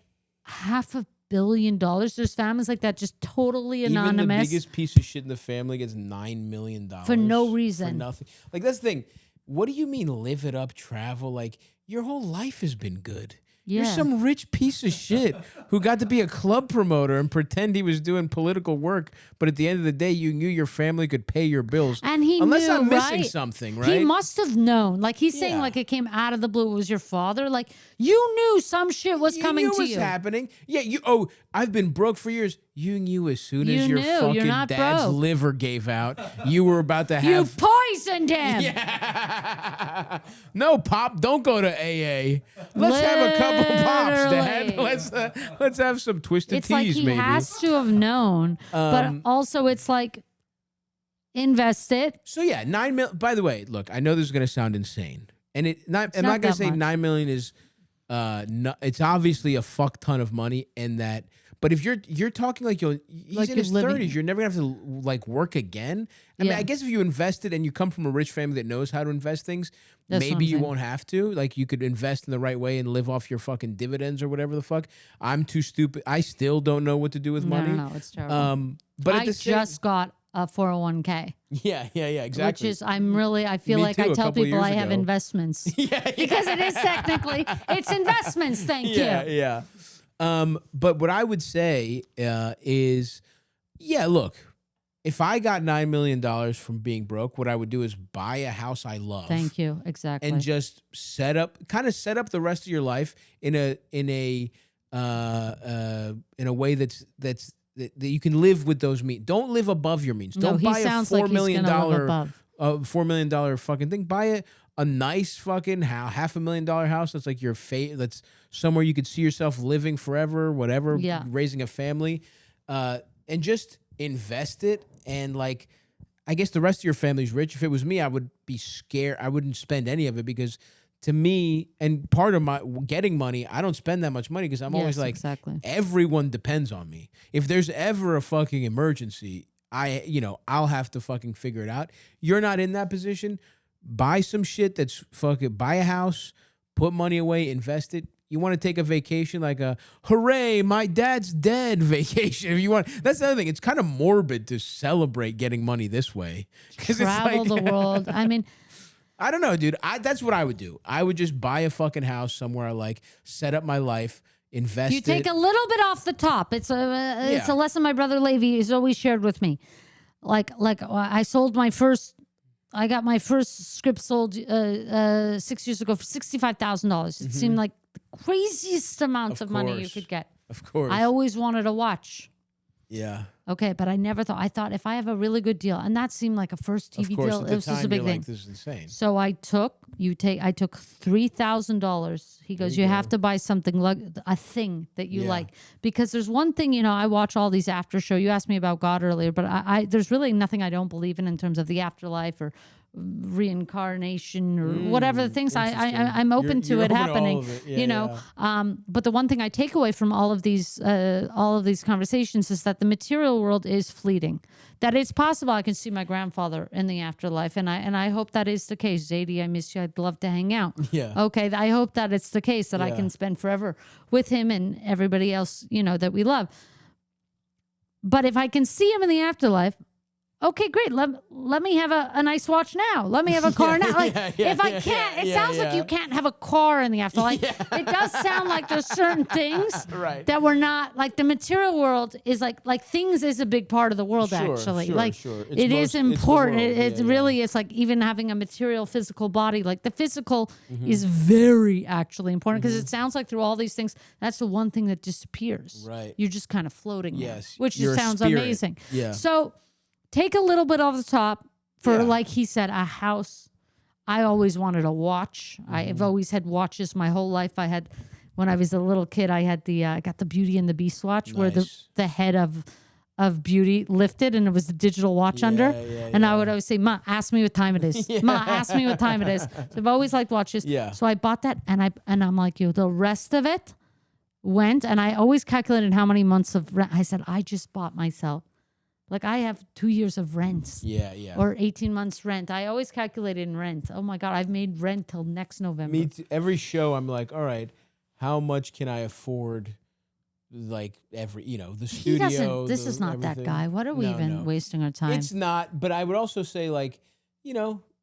$500 million. There's families like that, just totally anonymous. Even the biggest piece of shit in the family gets $9 million for no reason, for nothing. Like that's the thing. What do you mean live it up, travel? Like your whole life has been good. You're some rich piece of shit who got to be a club promoter and pretend he was doing political work, but at the end of the day, you knew your family could pay your bills. And he unless knew, I'm missing something, right? He must have known. Like he's saying, like it came out of the blue. It was your father. Like you knew some shit was coming to you. You knew it was happening. Yeah. I've been broke for years. You knew as soon as your fucking dad's liver gave out, you were about to have. You poisoned him. Yeah. No, Pop, don't go to AA. Let's have a couple pops, Dad. Let's have some twisted it's teas, like he maybe. has to have known, but also it's like invest it. So yeah, $9 million. By the way, look, I know this is going to sound insane, and I'm not going to say $9 million is. It's obviously a fuck ton of money, and that. But if you're talking like he's in his 30s, you're never gonna have to like work again. I mean, I guess if you invested and you come from a rich family that knows how to invest things, maybe you won't have to. Like you could invest in the right way and live off your fucking dividends or whatever the fuck. I'm too stupid. I still don't know what to do with money. No, it's terrible. But I just got a 401k. Yeah, exactly. Which is, I feel like I tell people I have investments. Because it is technically, it's investments, thank you. Yeah. But what I would say is, look, if I got $9 million from being broke, what I would do is buy a house I love. Thank you, exactly. And just set up the rest of your life in a way that you can live with those means. Don't live above your means. Don't buy a $4 million fucking thing. Buy a nice fucking $500,000 house that's like your that's somewhere you could see yourself living forever, whatever, raising a family, and just invest it. And like, I guess the rest of your family's rich. If it was me, I would be scared. I wouldn't spend any of it because to me, and part of my getting money, I don't spend that much money because I'm always like, everyone depends on me. If there's ever a fucking emergency, I'll have to fucking figure it out. You're not in that position. Buy some shit that's fucking, buy a house, put money away, invest it. You want to take a vacation, like a hooray, my dad's dead vacation. If you want, that's the other thing. It's kind of morbid to celebrate getting money this way. Travel the world. I mean, I don't know, dude. That's what I would do. I would just buy a fucking house somewhere I like, set up my life, invest. You take a little bit off the top. It's a lesson my brother Levi has always shared with me. Like I sold my first. I got my first script sold 6 years ago for $65,000. It seemed like the craziest amount of money you could get. Of course. I always wanted to watch. Yeah. Okay, but I never thought. I thought if I have a really good deal, and that seemed like a first TV deal. It was just a big thing. Like, this is insane. So I took $3,000. He goes, you have to buy something, a thing that you like, because there's one thing, I watch all these after show. You asked me about God earlier, but I there's really nothing I don't believe in terms of the afterlife or reincarnation or whatever the things I'm open to it happening, but the one thing I take away from all of these conversations is that the material world is fleeting, that it's possible I can see my grandfather in the afterlife, and I hope that is the case. Zadie, I miss you. I'd love to hang out. Okay, I hope that it's the case that I can spend forever with him and everybody else that we love. But if I can see him in the afterlife, okay, great. Let me have a nice watch now. Let me have a car now. If I can't, it sounds like you can't have a car in the afterlife. It does sound like there's certain things that we're not, like the material world is like things is a big part of the world, actually. It is important. It really is like even having a material physical body, like the physical is very actually important because it sounds like through all these things, that's the one thing that disappears. Right. You're just kind of floating there, which You're just sounds spirit. amazing. Yeah. So take a little bit off the top for, like he said, a house. I always wanted a watch. I've always had watches my whole life. I had, when I was a little kid, I had I got the Beauty and the Beast watch where the head of Beauty lifted and it was the digital watch under. And I would always say, Ma, ask me what time it is. Ma, ask me what time it is. So I've always liked watches. So I bought that and I'm like you. The rest of it went, and I always calculated how many months of rent. I said, I just bought myself. Like I have 2 years of rent. Or 18 months rent. I always calculated in rent. Oh my God, I've made rent till next November. Me too. Every show I'm like, all right, how much can I afford? Like every, the studio. This is not everything. that guy. What are we wasting our time? It's not, but I would also say like,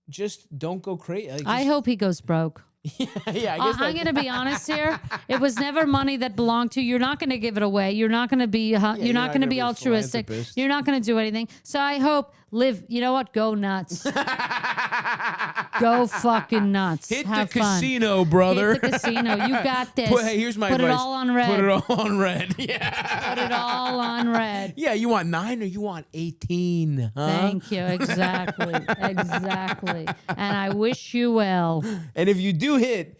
just don't go crazy. I hope he goes broke. I guess I'm going to be honest here. It was never money that belonged to you. You're not going to give it away. You're not going to be. You're not going to be altruistic. You're not going to do anything. So I hope live. You know what? Go nuts. Go fucking nuts. Hit Have the fun. casino, brother. Hit the casino. You got this. Hey, here's my advice. Put it all on red. Put it all on red. Yeah. Put it all on red. Yeah. You want 9 or you want 18? Huh? Thank you. Exactly. Exactly. And I wish you well. And if you do hit,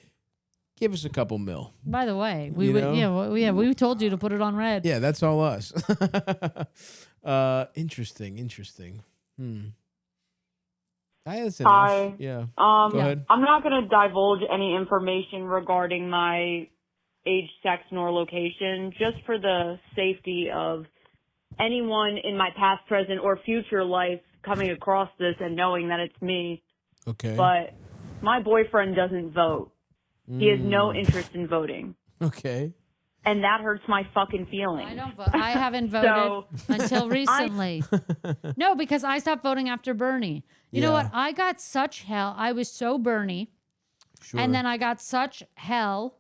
give us a couple mil. By the way, we told you to put it on red. Yeah, that's all us. Interesting. That's enough. Hi. Yeah. Go ahead. I'm not going to divulge any information regarding my age, sex, nor location, just for the safety of anyone in my past, present, or future life coming across this and knowing that it's me. Okay. But my boyfriend doesn't vote. He has no interest in voting. Okay. And that hurts my fucking feelings. I don't vote. I haven't voted until recently. No, because I stopped voting after Bernie. You know what? I got such hell. I was so Bernie. Sure. And then I got such hell.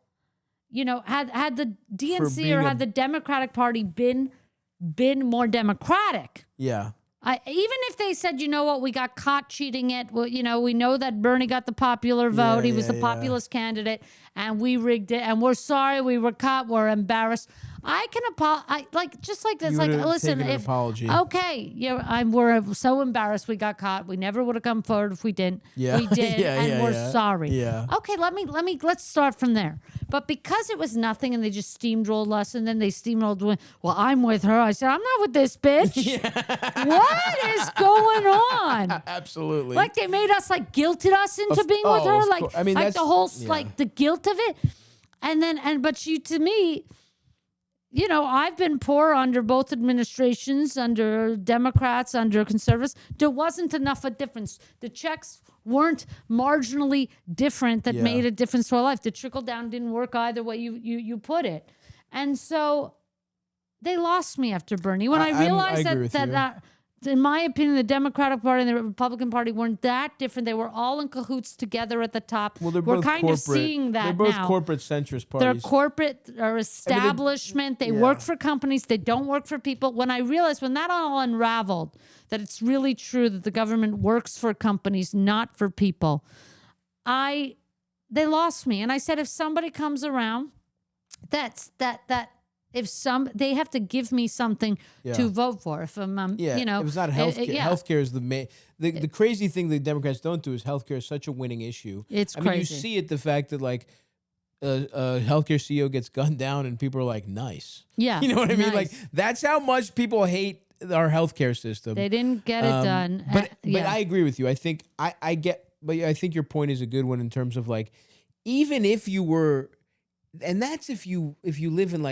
Had the DNC or had the Democratic Party been more democratic. Yeah. Even if they said, you know what, we got caught cheating it. Well, we know that Bernie got the popular vote. He was the populist candidate, and we rigged it. And we're sorry we were caught. We're embarrassed. I can just like this. Like, listen, an apology. Okay, we're so embarrassed we got caught. We never would have come forward if we didn't. Yeah. We did, and we're sorry. Yeah. Okay, let's start from there. But because it was nothing, and they just steamrolled us, and then they steamrolled. Well, I'm with her. I said, I'm not with this bitch. What is going on? Absolutely. Like they made us guilted us into being with her. Like, I mean, the whole the guilt of it. But to me, I've been poor under both administrations, under Democrats, under conservatives. There wasn't enough of a difference. The checks weren't marginally different that made a difference to our life. The trickle down didn't work either way you put it. And so they lost me after Bernie. When I realized that in my opinion, the Democratic Party and the Republican Party weren't that different. They were all in cahoots together at the top. Well, we're kind of seeing that now. They're both corporate centrist parties. They're corporate or establishment. They work for companies. They don't work for people. When I realized, when that all unraveled, that it's really true that the government works for companies, not for people, they lost me. And I said, if somebody comes around, they have to give me something to vote for. If I'm, it was not healthcare. Healthcare is the main. The crazy thing the Democrats don't do is healthcare is such a winning issue. It's crazy. I mean, you see it, the fact that a healthcare CEO gets gunned down and people are like, nice. Yeah. You know what I mean? Like, that's how much people hate our healthcare system. They didn't get it done. But I agree with you. I think I think your point is a good one in terms of even if you were, and that's if you live in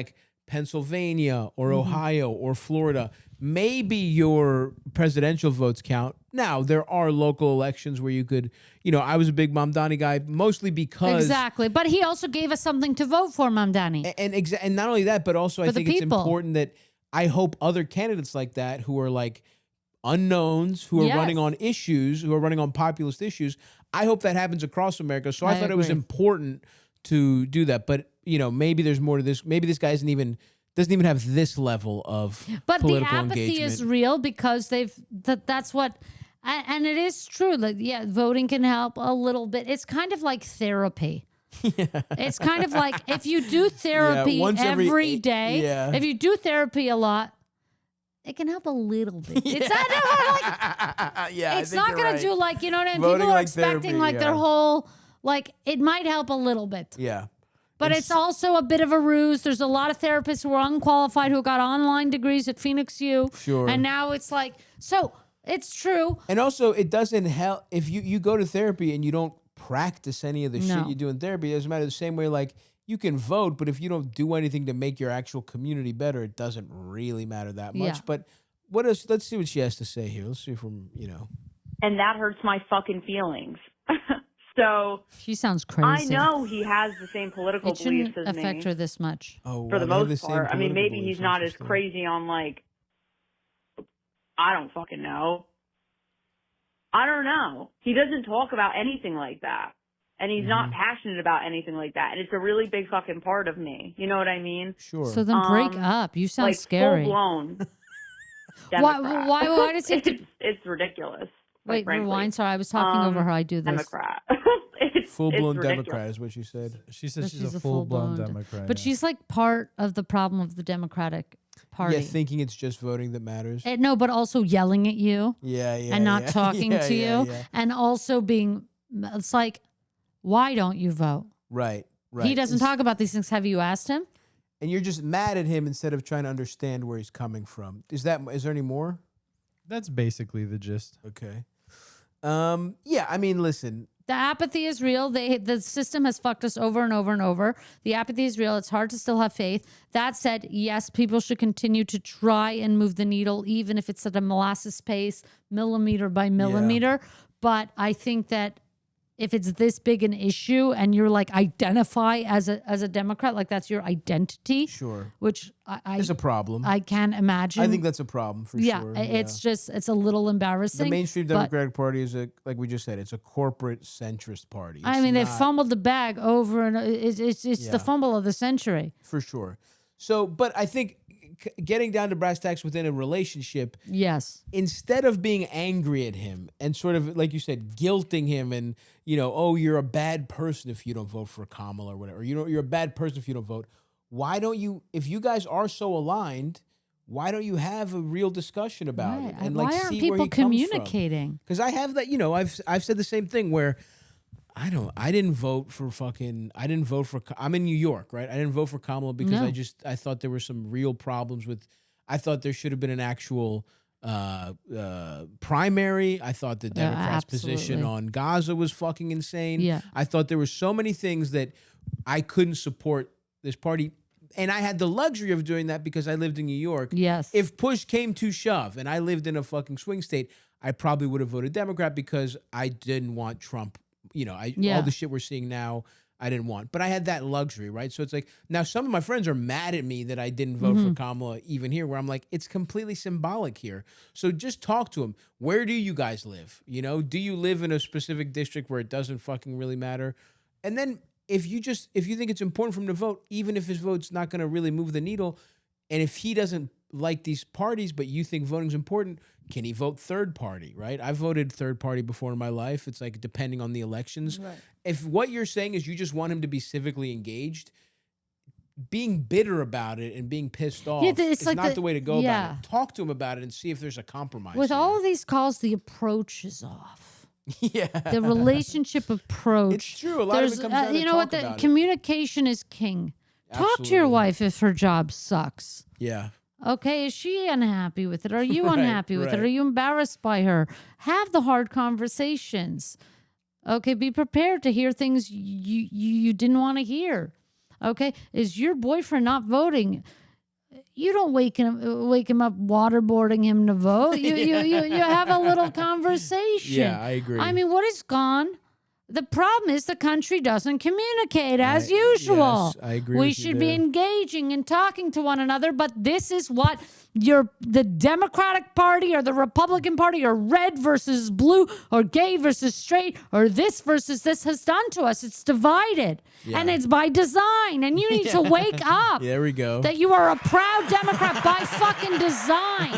Pennsylvania or Ohio or Florida, maybe your presidential votes count. Now, there are local elections where you could, I was a big Mamdani guy, mostly because... Exactly. But he also gave us something to vote for, Mamdani. And not only that, but also I think it's important that I hope other candidates like that who are unknowns, who are running on issues, who are running on populist issues, I hope that happens across America. So I thought it was important to do that. But maybe there's more to this. Maybe this guy doesn't even have this level of political engagement. But the apathy is real because that's what, and it is true. Voting can help a little bit. It's kind of like therapy. It's kind of like if you do therapy every day, if you do therapy a lot, it can help a little bit. It's not it's not going to do you know what I mean? People are expecting therapy, their whole, it might help a little bit. Yeah. But it's also a bit of a ruse. There's a lot of therapists who are unqualified who got online degrees at Phoenix U. Sure. And now it's so it's true. And also, it doesn't help if you go to therapy and you don't practice any of the shit you do in therapy. It doesn't matter. The same way, you can vote, but if you don't do anything to make your actual community better, it doesn't really matter that much. Yeah. But what else? Let's see what she has to say here. Let's see if And that hurts my fucking feelings. So she sounds crazy. I know he has the same political beliefs as me. It shouldn't affect her this much. Oh, for the most part. I mean, maybe he's not as crazy on I don't fucking know. I don't know. He doesn't talk about anything like that. And he's not passionate about anything like that. And it's a really big fucking part of me. You know what I mean? Sure. So then break up. You sound scary. Full blown. Why does it? It's ridiculous. Wait, rewind. Sorry, I was talking over her. I do this. Democrat. Full-blown Democrat is what she said. She said she's a full-blown Democrat. But she's part of the problem of the Democratic Party. Yeah, thinking it's just voting that matters. No, but also yelling at you. And not talking to you. And also being, it's why don't you vote? Right. He doesn't talk about these things. Have you asked him? And you're just mad at him instead of trying to understand where he's coming from. Is there any more? That's basically the gist. Okay. I mean, listen. The apathy is real. The system has fucked us over and over and over. The apathy is real. It's hard to still have faith. That said, yes, people should continue to try and move the needle, even if it's at a molasses pace, millimeter by millimeter. Yeah. But I think that if it's this big an issue and you're identify as a Democrat, that's your identity. Sure. Which is a problem. I can't imagine. I think that's a problem for sure. It's a little embarrassing. The mainstream Democratic Party is like we just said, it's a corporate centrist party. They fumbled the bag over and it's the fumble of the century. For sure. So, but I think getting down to brass tacks within a relationship, yes, instead of being angry at him and sort of, like you said, guilting him and, you're a bad person if you don't vote for Kamala or whatever, you're a bad person if you don't vote. why don't you, if you guys are so aligned, why don't you have a real discussion about it and why like aren't see people where he communicating? Because I have that, I've said the same thing where I didn't vote for I'm in New York, right? I didn't vote for Kamala because I thought there were some real problems I thought there should have been an actual primary. I thought the Democrats' position on Gaza was fucking insane. Yeah. I thought there were so many things that I couldn't support this party. And I had the luxury of doing that because I lived in New York. Yes. If push came to shove and I lived in a fucking swing state, I probably would have voted Democrat because I didn't want Trump. All the shit we're seeing now, I didn't want. But I had that luxury, right? So it's like, now some of my friends are mad at me that I didn't vote for Kamala even here, where I'm like, it's completely symbolic here. So just talk to them. Where do you guys live? Do you live in a specific district where it doesn't fucking really matter? And then if you think it's important for him to vote, even if his vote's not going to really move the needle, and if he doesn't like these parties, but you think voting's important, can he vote third party, right? I've voted third party before in my life. It's like depending on the elections. Right. If what you're saying is you just want him to be civically engaged, being bitter about it and being pissed off is like not the way to go about it. Talk to him about it and see if there's a compromise. With all of these calls, the approach is off. Yeah. The relationship approach. It's true. A lot of it comes down to you know what? The communication is king. Talk to your wife if her job sucks. Yeah. Okay, is she unhappy with it? Are you unhappy with it? Are you embarrassed by her? Have the hard conversations. Okay, be prepared to hear things you didn't want to hear. Okay, is your boyfriend not voting? You don't wake him up waterboarding him to vote. You have a little conversation. Yeah, I agree. I mean, what is gone? The problem is the country doesn't communicate as usual. Yes, I agree. We should be engaging and talking to one another, but this is what the Democratic Party or the Republican Party or red versus blue or gay versus straight or this versus this has done to us. It's divided. Yeah. And it's by design. And you need to wake up. There we go. That you are a proud Democrat by fucking design.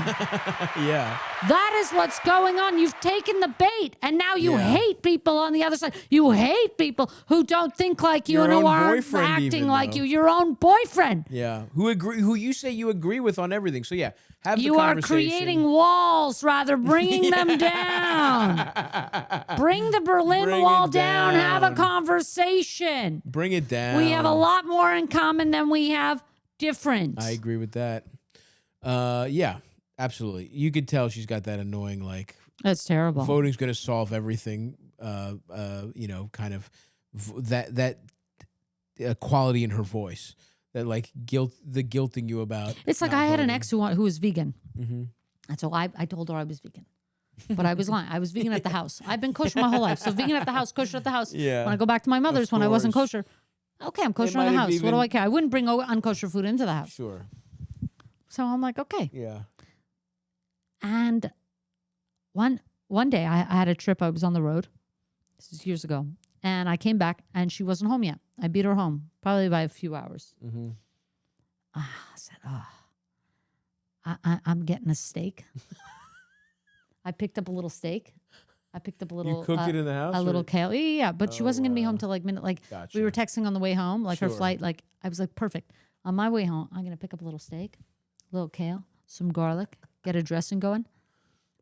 Yeah. That is what's going on. You've taken the bait, and now you hate people on the other side. You hate people who don't think like you and who aren't acting like you. Your own boyfriend. Yeah. Who you say you agree with on everything. So yeah, have the conversation. You are creating walls, rather bringing them down. Bring the Berlin Wall down. Have a conversation. Bring it down. We have a lot more in common than we have different. I agree with that. Yeah. Absolutely. You could tell she's got that annoying, like... That's terrible. Voting's going to solve everything, kind of that quality in her voice. That, like, guilting you about... It's like I had an ex who was vegan. Mm-hmm. And so I told her I was vegan. But I was lying. I was vegan at the house. I've been kosher my whole life. So vegan at the house, kosher at the house. Yeah. When I go back to my mother's when I wasn't kosher, okay, I'm kosher in the house. What do I care? I wouldn't bring unkosher food into the house. Sure. So I'm like, okay. Yeah. And one day I had a trip. I was on the road. This is years ago. And I came back and she wasn't home yet. I beat her home probably by a few hours. Mm-hmm. I said, I'm getting a steak. I picked up a little steak. I picked up a little... You cooked it in the house? A little kale. Yeah. But she wasn't going to be home till like minute. Like gotcha. We were texting on the way home. Like her flight. Like I was like, perfect. On my way home, I'm going to pick up a little steak, a little kale, some garlic, get a dressing going.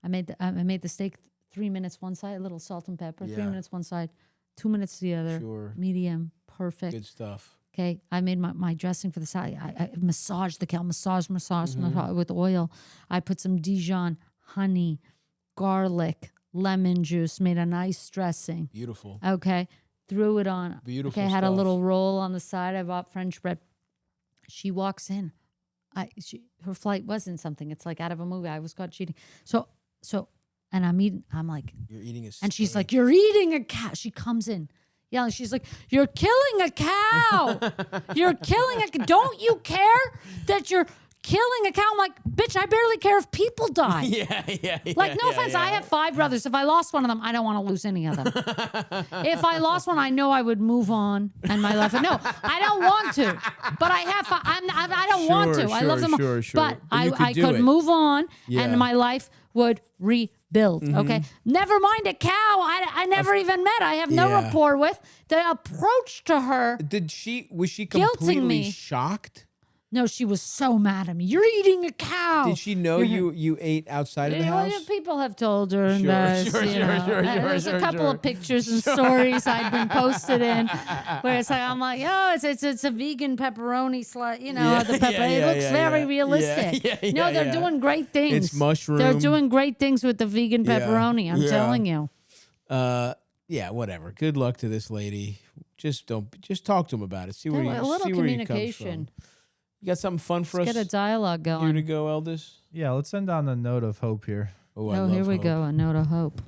I made the steak 3 minutes one side, a little salt and pepper, 3 minutes one side, 2 minutes the other. Sure. Medium, perfect. Good stuff. Okay, I made my dressing for the side. I massaged the kale, massage with oil. I put some Dijon, honey, garlic, lemon juice, made a nice dressing. Beautiful. Okay, threw it on. Beautiful Okay, had a stuff. little roll on the side. I bought French bread. She walks in. Her flight wasn't something. It's like out of a movie. I was caught cheating. So, and I'm eating. I'm like, you're eating a steak. And she's like, you're eating a cow. She comes in, yelling. She's like, you're killing a cow. You're killing a. Don't you care that you're killing a cow. I'm like, bitch, I barely care if people die. Like, no offense, I have 5 brothers. If I lost one of them, I don't want to lose any of them. If I lost one, I know I would move on and my life. No, I don't want to. But I have. I don't want to. I love them all. But I could move on, and my life would rebuild. Okay, never mind a cow. I never even met. I have no rapport with. The approach to her. Was she completely shocked? No, she was so mad at me. You're eating a cow. Did she know you ate outside of the house? People have told her. There's a couple of pictures and stories I've been posted in where it's like, I'm like, oh, it's a vegan pepperoni slice. The pepper. It looks very realistic. They're doing great things. It's mushroom. They're doing great things with the vegan pepperoni. I'm telling you. Whatever. Good luck to this lady. Just talk to him about it. See where a little communication. You got something fun for us? Get a dialogue going. Here to go, Eldest? Yeah, let's send on a note of hope here. Oh, here we go. A note of hope.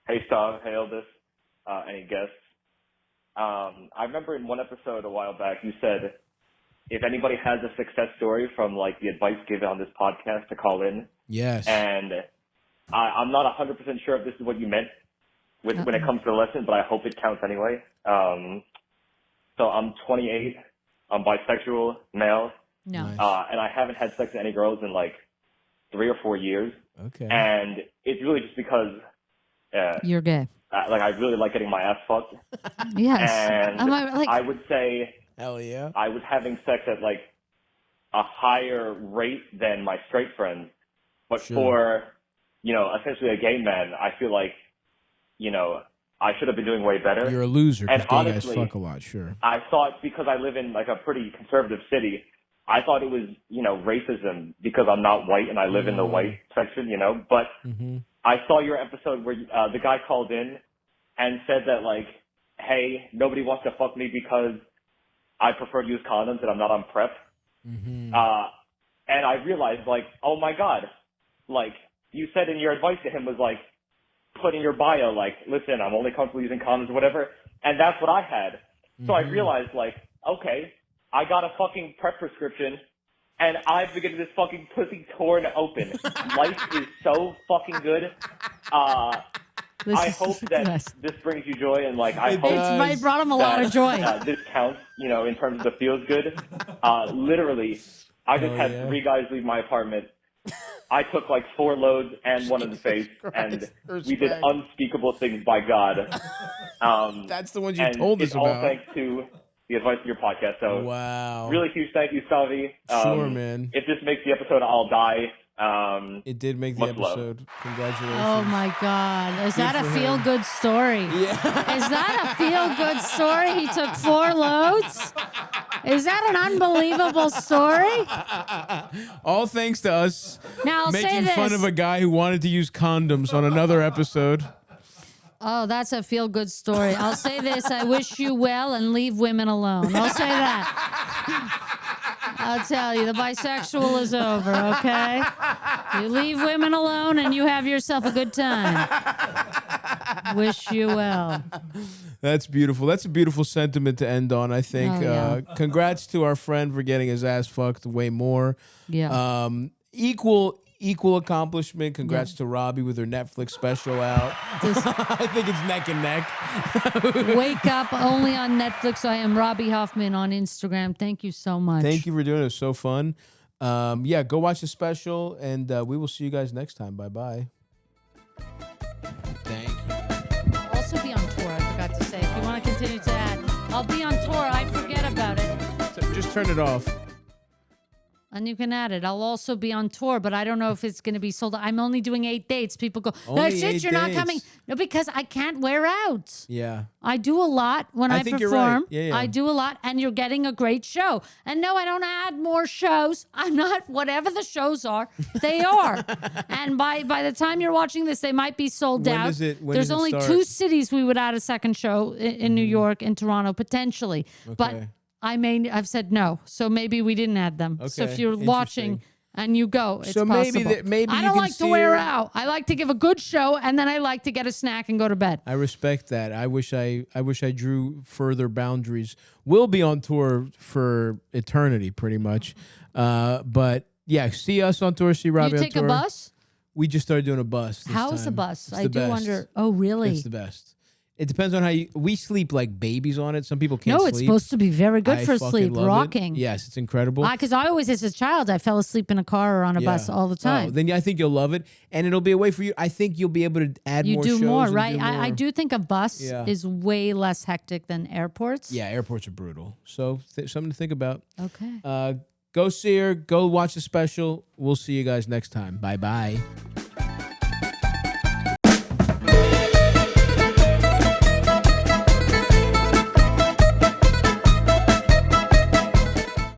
Hey, Stav. Hey, Eldest. Any guests? I remember in one episode a while back, you said if anybody has a success story from like the advice given on this podcast to call in. Yes. And I'm not 100% sure if this is what you meant when it comes to the lesson, but I hope it counts anyway. So I'm 28. I'm bisexual, male. No. And I haven't had sex with any girls in like 3 or 4 years. Okay. And it's really just because you're gay. I really like getting my ass fucked. Yes. And I would say hell yeah. I was having sex at like a higher rate than my straight friends. But for, essentially a gay man, I feel like, I should have been doing way better. You're a loser because gay honestly, guys fuck a lot, sure. I thought because I live in like a pretty conservative city, I thought it was, racism because I'm not white and I live in the white section, But I saw your episode where the guy called in and said that like, hey, nobody wants to fuck me because I prefer to use condoms and I'm not on PrEP. And I realized like, oh my God, like you said in your advice to him was like, put in your bio, like, listen, I'm only comfortable using condoms or whatever. And that's what I had. So I realized, like, okay, I got a fucking PrEP prescription and I've been getting this fucking pussy torn open. Life is so fucking good. I hope that this brings you joy and, like, I hope it brought him a lot of joy. This counts, in terms of the feels good. Literally, I just had 3 guys leave my apartment. I took like 4 loads and one in the face, and we did unspeakable things by God. That's the ones you told us about. All thanks to the advice of your podcast. So, wow. Really huge thank you, Stavvy. Sure, man. If this makes the episode, I'll die. It did make the episode. Love. Congratulations. Oh my God. Is that a feel-good story? Yeah. Is that a feel-good story? He took 4 loads? Is that an unbelievable story? All thanks to us now, making fun of a guy who wanted to use condoms on another episode. Oh, that's a feel-good story. I'll say this. I wish you well and leave women alone. I'll say that. I'll tell you, the bisexual is over, okay? You leave women alone and you have yourself a good time. Wish you well. That's beautiful. That's a beautiful sentiment to end on, I think. Congrats to our friend for getting his ass fucked way more. Yeah. Equal accomplishment. Congrats to Robby with her Netflix special out. I think it's neck and neck. Wake up only on Netflix. I am Robby Hoffman on Instagram. Thank you so much. Thank you for doing it. It was so fun. Go watch the special, and we will see you guys next time. Bye-bye. Thank you. I'll also be on tour, I forgot to say. If you want to continue to add, I'll be on tour. I forget about it. Just turn it off. And you can add it. I'll also be on tour, but I don't know if it's going to be sold out. I'm only doing 8 dates. People go, that's it, you're not coming. No, because I can't wear out. Yeah. I do a lot when I think perform. You're right. Yeah. I do a lot, and you're getting a great show. And no, I don't add more shows. I'm not, whatever the shows are, they are. And by the time you're watching this, they might be sold out. There's only 2 cities we would add a second show in New York and Toronto, potentially. Okay. But I've said no, so maybe we didn't add them. Okay. So if you're watching and you go. It's So maybe possible. maybe I you don't can like to see wear her. out. I like to give a good show, and then I like to get a snack and go to bed. I respect that. I wish I drew further boundaries. We'll be on tour for eternity, pretty much. But yeah, see us on tour. See Robby You on take tour. a bus? We just started doing a bus. How's the time. bus? It's I the do best. wonder. Oh, really? It's the best. It depends on how we sleep like babies on it. Some people can't No, sleep. it's supposed to be very good I for fucking sleep, love it. rocking. Yes, it's incredible. Because I always, as a child, I fell asleep in a car or on a bus all the time. Oh, then I think you'll love it, and it'll be a way for you. I think you'll be able to add You more do shows. more, and right? do more. I do think a bus is way less hectic than airports. Yeah, airports are brutal. So something to think about. Okay. Go see her. Go watch the special. We'll see you guys next time. Bye bye.